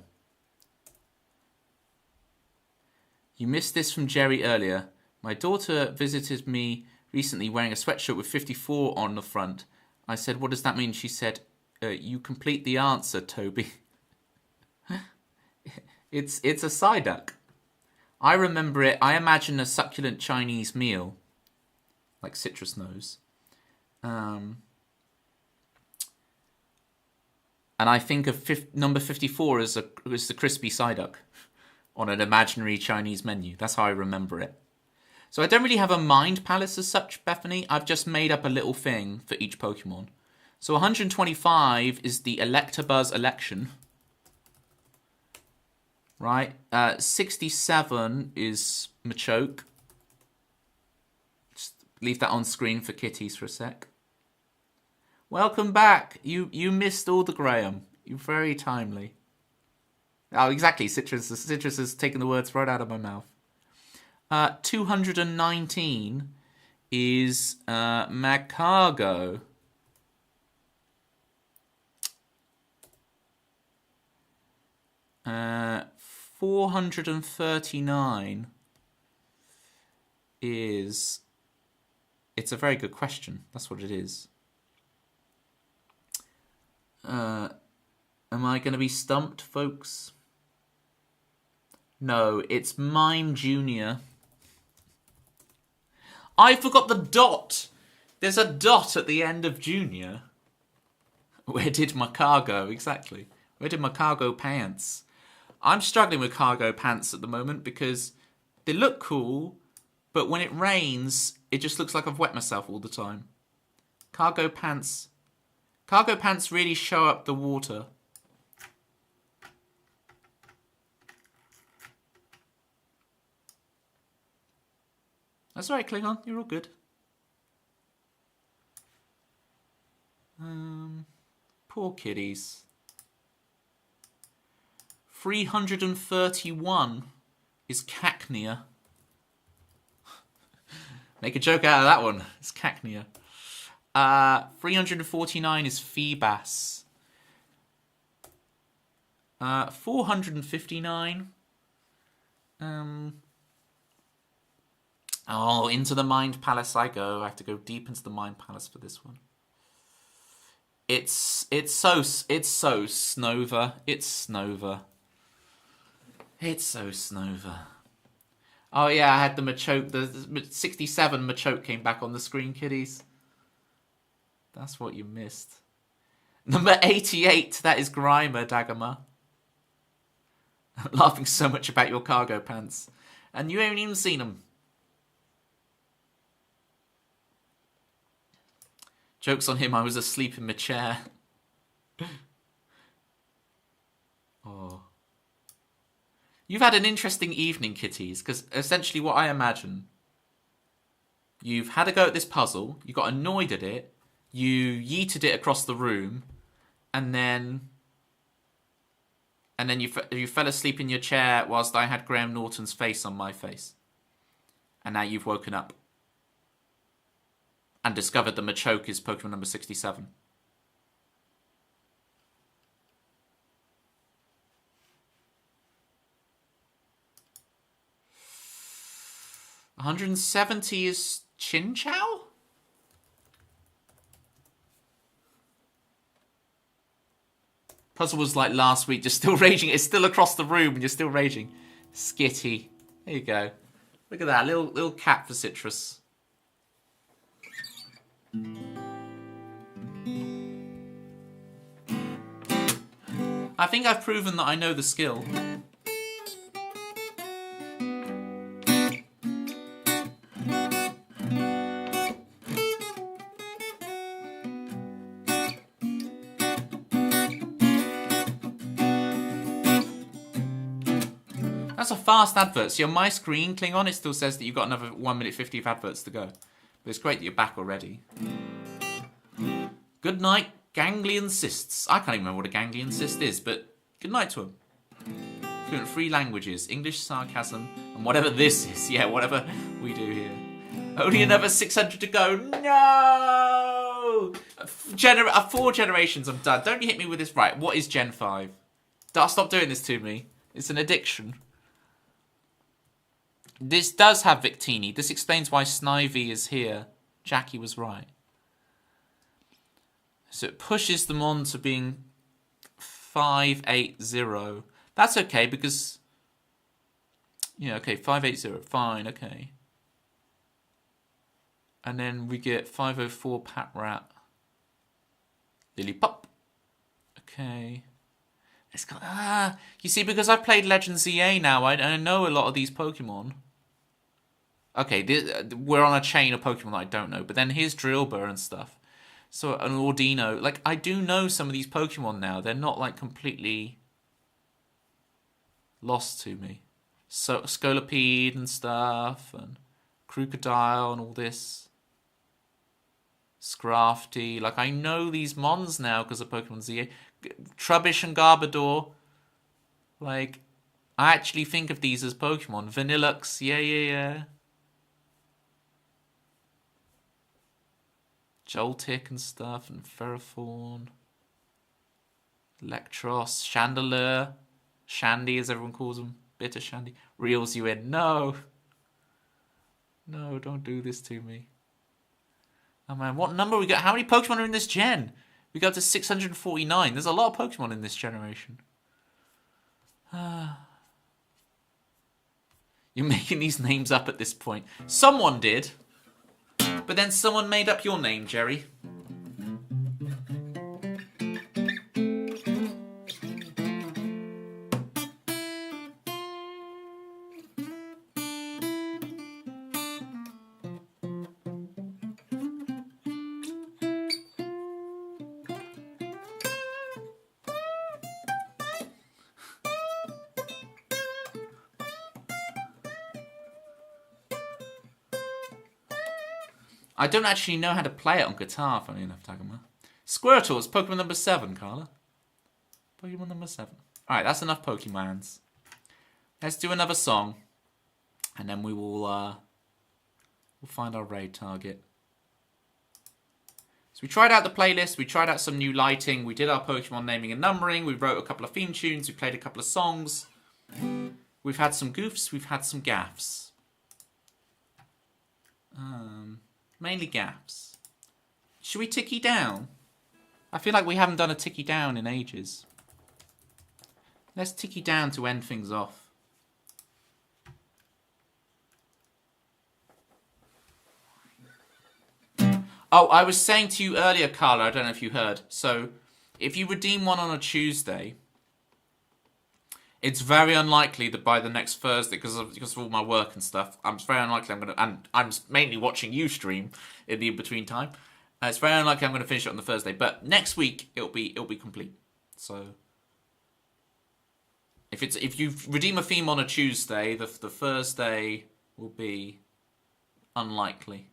You missed this from Jerry earlier. My daughter visited me recently wearing a sweatshirt with 54 on the front. I said, what does that mean? She said, you complete the answer, Toby. It's a Psyduck. I remember it. I imagine a succulent Chinese meal, like Citrus knows. And I think of number 54 as the crispy Psyduck on an imaginary Chinese menu. That's how I remember it. So I don't really have a mind palace as such, Bethany. I've just made up a little thing for each Pokemon. So 125 is the Electabuzz election. Right? 67 is Machoke. Just leave that on screen for kitties for a sec. Welcome back. You missed all the Graham. You're very timely. Oh, exactly. Citrus has taken the words right out of my mouth. 219 is Magcargo. Uh, 439 is... It's a very good question. That's what it is. Am I going to be stumped, folks? No, it's Mime Jr. I forgot the dot. There's a dot at the end of Junior. Where did my car go? Exactly. Where did my cargo pants? I'm struggling with cargo pants at the moment because they look cool, but when it rains, it just looks like I've wet myself all the time. Cargo pants really show up the water. That's all right, Klingon. You're all good. Poor kiddies. 331 is Cacnea. Make a joke out of that one. It's Cacnea. 349 is Feebas. 459. Oh, into the Mind Palace I go. I have to go deep into the Mind Palace for this one. It's so Snova. It's Snova. It's so Snova. Oh yeah, I had the Machoke. The 67 Machoke came back on the screen, kiddies. That's what you missed. Number 88, that is Grimer, Dagama. I'm laughing so much about your cargo pants. And you haven't even seen them. Joke's on him, I was asleep in my chair. Oh. You've had an interesting evening, kitties, because essentially what I imagine, you've had a go at this puzzle, you got annoyed at it, you yeeted it across the room, and then you fell asleep in your chair whilst I had Graham Norton's face on my face. And now you've woken up. And discovered that Machoke is Pokemon number 67. $170 is Chinchou? Puzzle was like last week, just still raging. It's still across the room and you're still raging. Skitty. There you go. Look at that, little cat for Citrus. I think I've proven that I know the skill. That's a fast advert. See, on my screen, Klingon, it still says that you've got another 1 minute 50 of adverts to go. But it's great that you're back already. Good night, ganglion cysts. I can't even remember what a ganglion cyst is, but good night to them. Fluent 3 languages, English, sarcasm, and whatever this is. Yeah, whatever we do here. Only another 600 to go. No! 4 generations, I'm done. Don't you hit me with this. Right, what is Gen 5? Stop doing this to me. It's an addiction. This does have Victini. This explains why Snivy is here. Jackie was right. So it pushes them on to being 580. That's okay because... Yeah, okay, 580. Fine, okay. And then we get 504 Pat Rat. Lillipup. Okay. It's got... you see, because I've played Legends EA now, I know a lot of these Pokemon. Okay, we're on a chain of Pokemon that I don't know. But then here's Drillbur and stuff. So an Ordino. Like, I do know some of these Pokemon now. They're not, like, completely lost to me. So Scolipede and stuff, and Crocodile and all this. Scrafty. Like, I know these Mons now because of Pokemon ZA. Trubbish and Garbodor. Like, I actually think of these as Pokemon. Vanillux, yeah. Joltik and stuff, and Ferrothorn. Electros, Chandelure. Shandy, as everyone calls them. Bitter Shandy. Reels you in. No, don't do this to me. Oh man, what number we got? How many Pokemon are in this gen? We got to 649. There's a lot of Pokemon in this generation. You're making these names up at this point. Someone did. But then someone made up your name, Jerry. I don't actually know how to play it on guitar, funny enough, Tagoma. Squirtle is Pokemon number 7, Carla. Pokemon number 7. Alright, that's enough Pokemons. Let's do another song. And then we will we'll find our raid target. So we tried out the playlist, we tried out some new lighting, we did our Pokemon naming and numbering, we wrote a couple of theme tunes, we played a couple of songs. We've had some goofs, we've had some gaffs. Mainly gaps. Should we ticky down? I feel like we haven't done a ticky down in ages. Let's ticky down to end things off. Oh, I was saying to you earlier, Carla, I don't know if you heard. So, if you redeem one on a Tuesday, it's very unlikely that by the next Thursday, because of all my work and stuff, it's very unlikely and I'm mainly watching you stream in the in-between time. It's very unlikely I'm going to finish it on the Thursday, but next week it'll be complete. So if you redeem a theme on a Tuesday, the Thursday will be unlikely.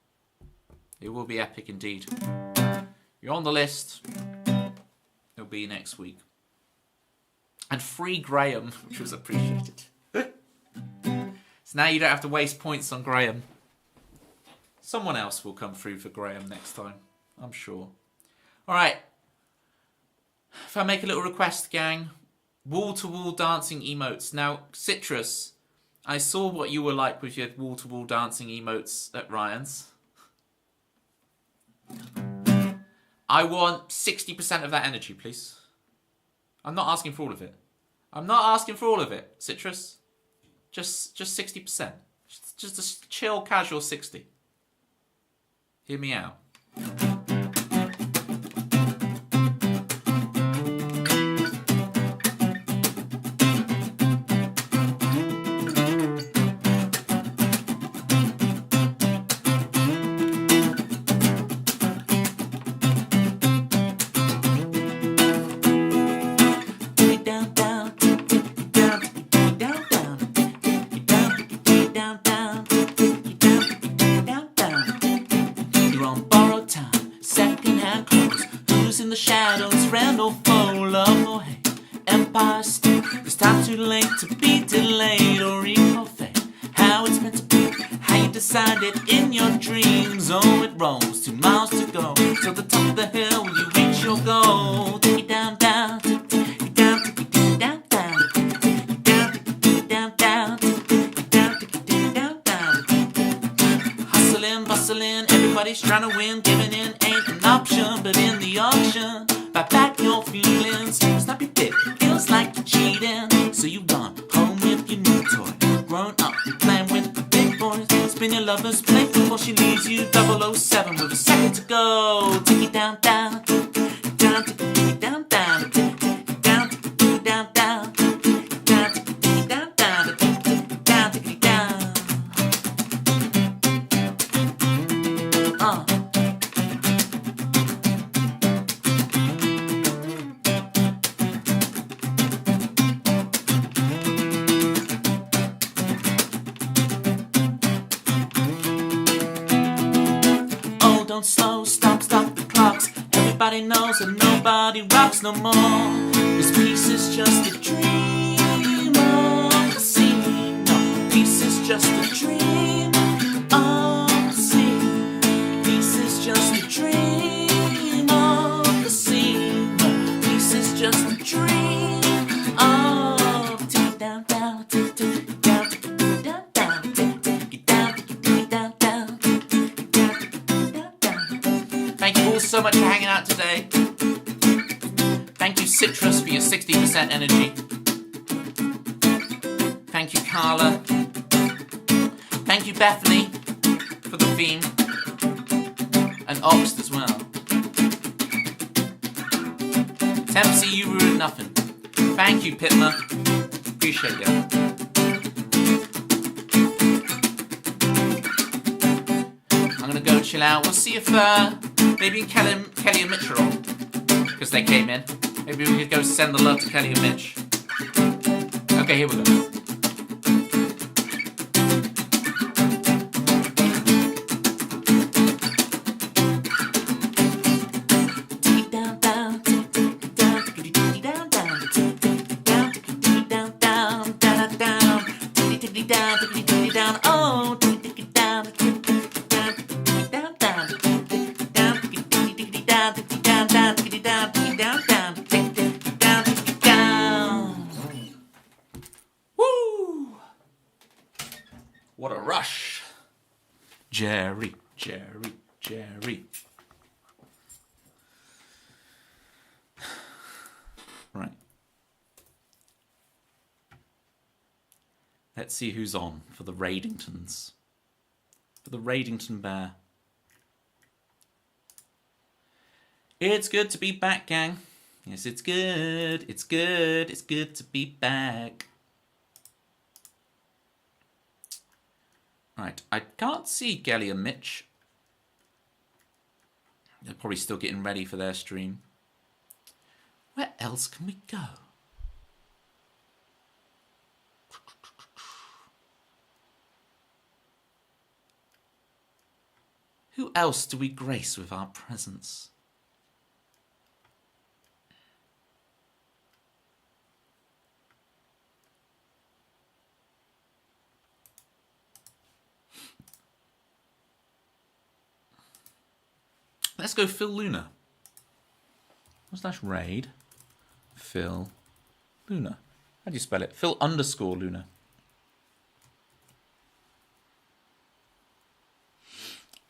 It will be epic indeed. You're on the list. It'll be next week. And free Graham, which was appreciated. So now you don't have to waste points on Graham. Someone else will come through for Graham next time, I'm sure. Alright. If I make a little request, gang. Wall-to-wall dancing emotes. Now, Citrus, I saw what you were like with your wall-to-wall dancing emotes at Ryan's. I want 60% of that energy, please. I'm not asking for all of it. I'm not asking for all of it, Citrus. Just 60%. Just a chill, casual 60. Hear me out. Trying to win, giving in ain't an option, but in the auction, buy back your feelings. Snap your dick, feels like you're cheating. So you gone home with your new toy. Grown up, you playing with the big boys. Spin your lover's plate before she leaves you. 007 with a second to go. Take it down, down, down, down, down, down, down, down, down, down, down, down, down, down. Everybody knows that nobody rocks no more. This piece is just a dream of the sea. No, peace is just a dream of the sea. Peace is just a dream of the sea. No, peace is just a dream of down, down, down, down, down, down, down, down, down. Thank you all so much for hanging out today. Thank you, Citrus, for your 60% energy. Thank you, Carla. Thank you, Bethany, for the theme. And Oxt as well. Tempsy, you ruined nothing. Thank you, Pitma. Appreciate you. I'm gonna go chill out. We'll see if maybe Kelly and Mitch are on, because they came in. Maybe we could go send the love to Kelly and Mitch. Okay, here we go. What a rush. Jerry. Right. Let's see who's on for the Raidingtons. For the Raidington Bear. It's good to be back, gang. Yes, it's good. It's good. It's good to be back. Right, I can't see Gelly and Mitch. They're probably still getting ready for their stream. Where else can we go? Who else do we grace with our presence? Let's go Phil Luna. / raid. Phil Luna. How do you spell it? Phil _ Luna.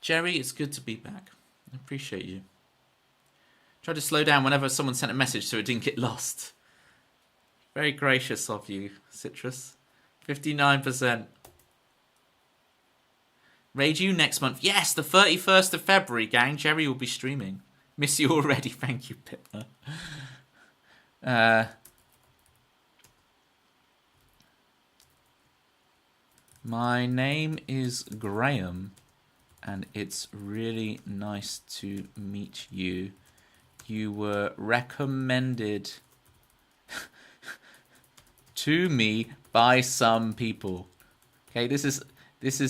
Jerry, it's good to be back. I appreciate you. Try to slow down whenever someone sent a message so it didn't get lost. Very gracious of you, Citrus. 59%. Raid you next month. Yes, the 31st of February, gang. Jerry will be streaming. Miss you already. Thank you, Pitner. My name is Graham, and it's really nice to meet you. You were recommended to me by some people. Okay, this is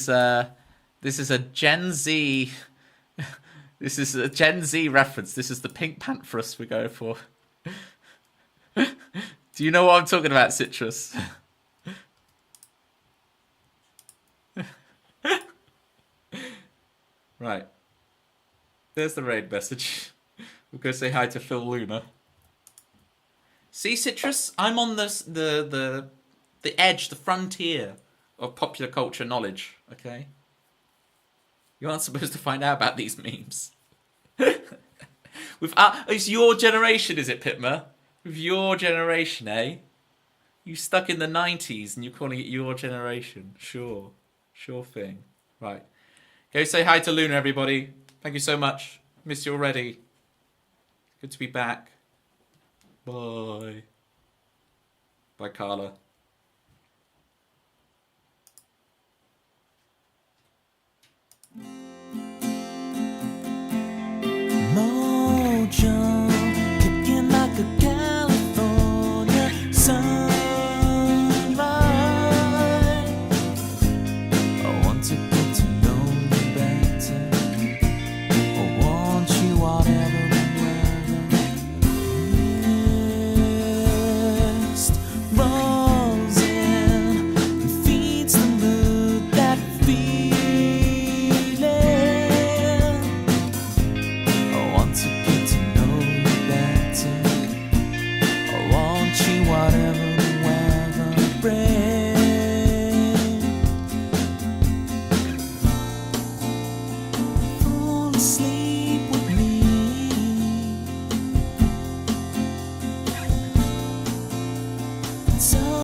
a Gen Z. This is a Gen Z reference. This is the Pink Pantherus we're going for. Do you know what I'm talking about, Citrus? Right. There's the raid message. We'll go say hi to Phil Luna. See, Citrus? I'm on the edge, the frontier of popular culture knowledge, okay? You aren't supposed to find out about these memes. It's your generation, is it, Pitma? With your generation, eh? You stuck in the 90s and you're calling it your generation. Sure. Sure thing. Right. Go say hi to Luna, everybody. Thank you so much. Miss you already. Good to be back. Bye. Bye, Carla. Mojo, kicking like a California sunrise. I want to get to know you better. I want you whatever and to sleep.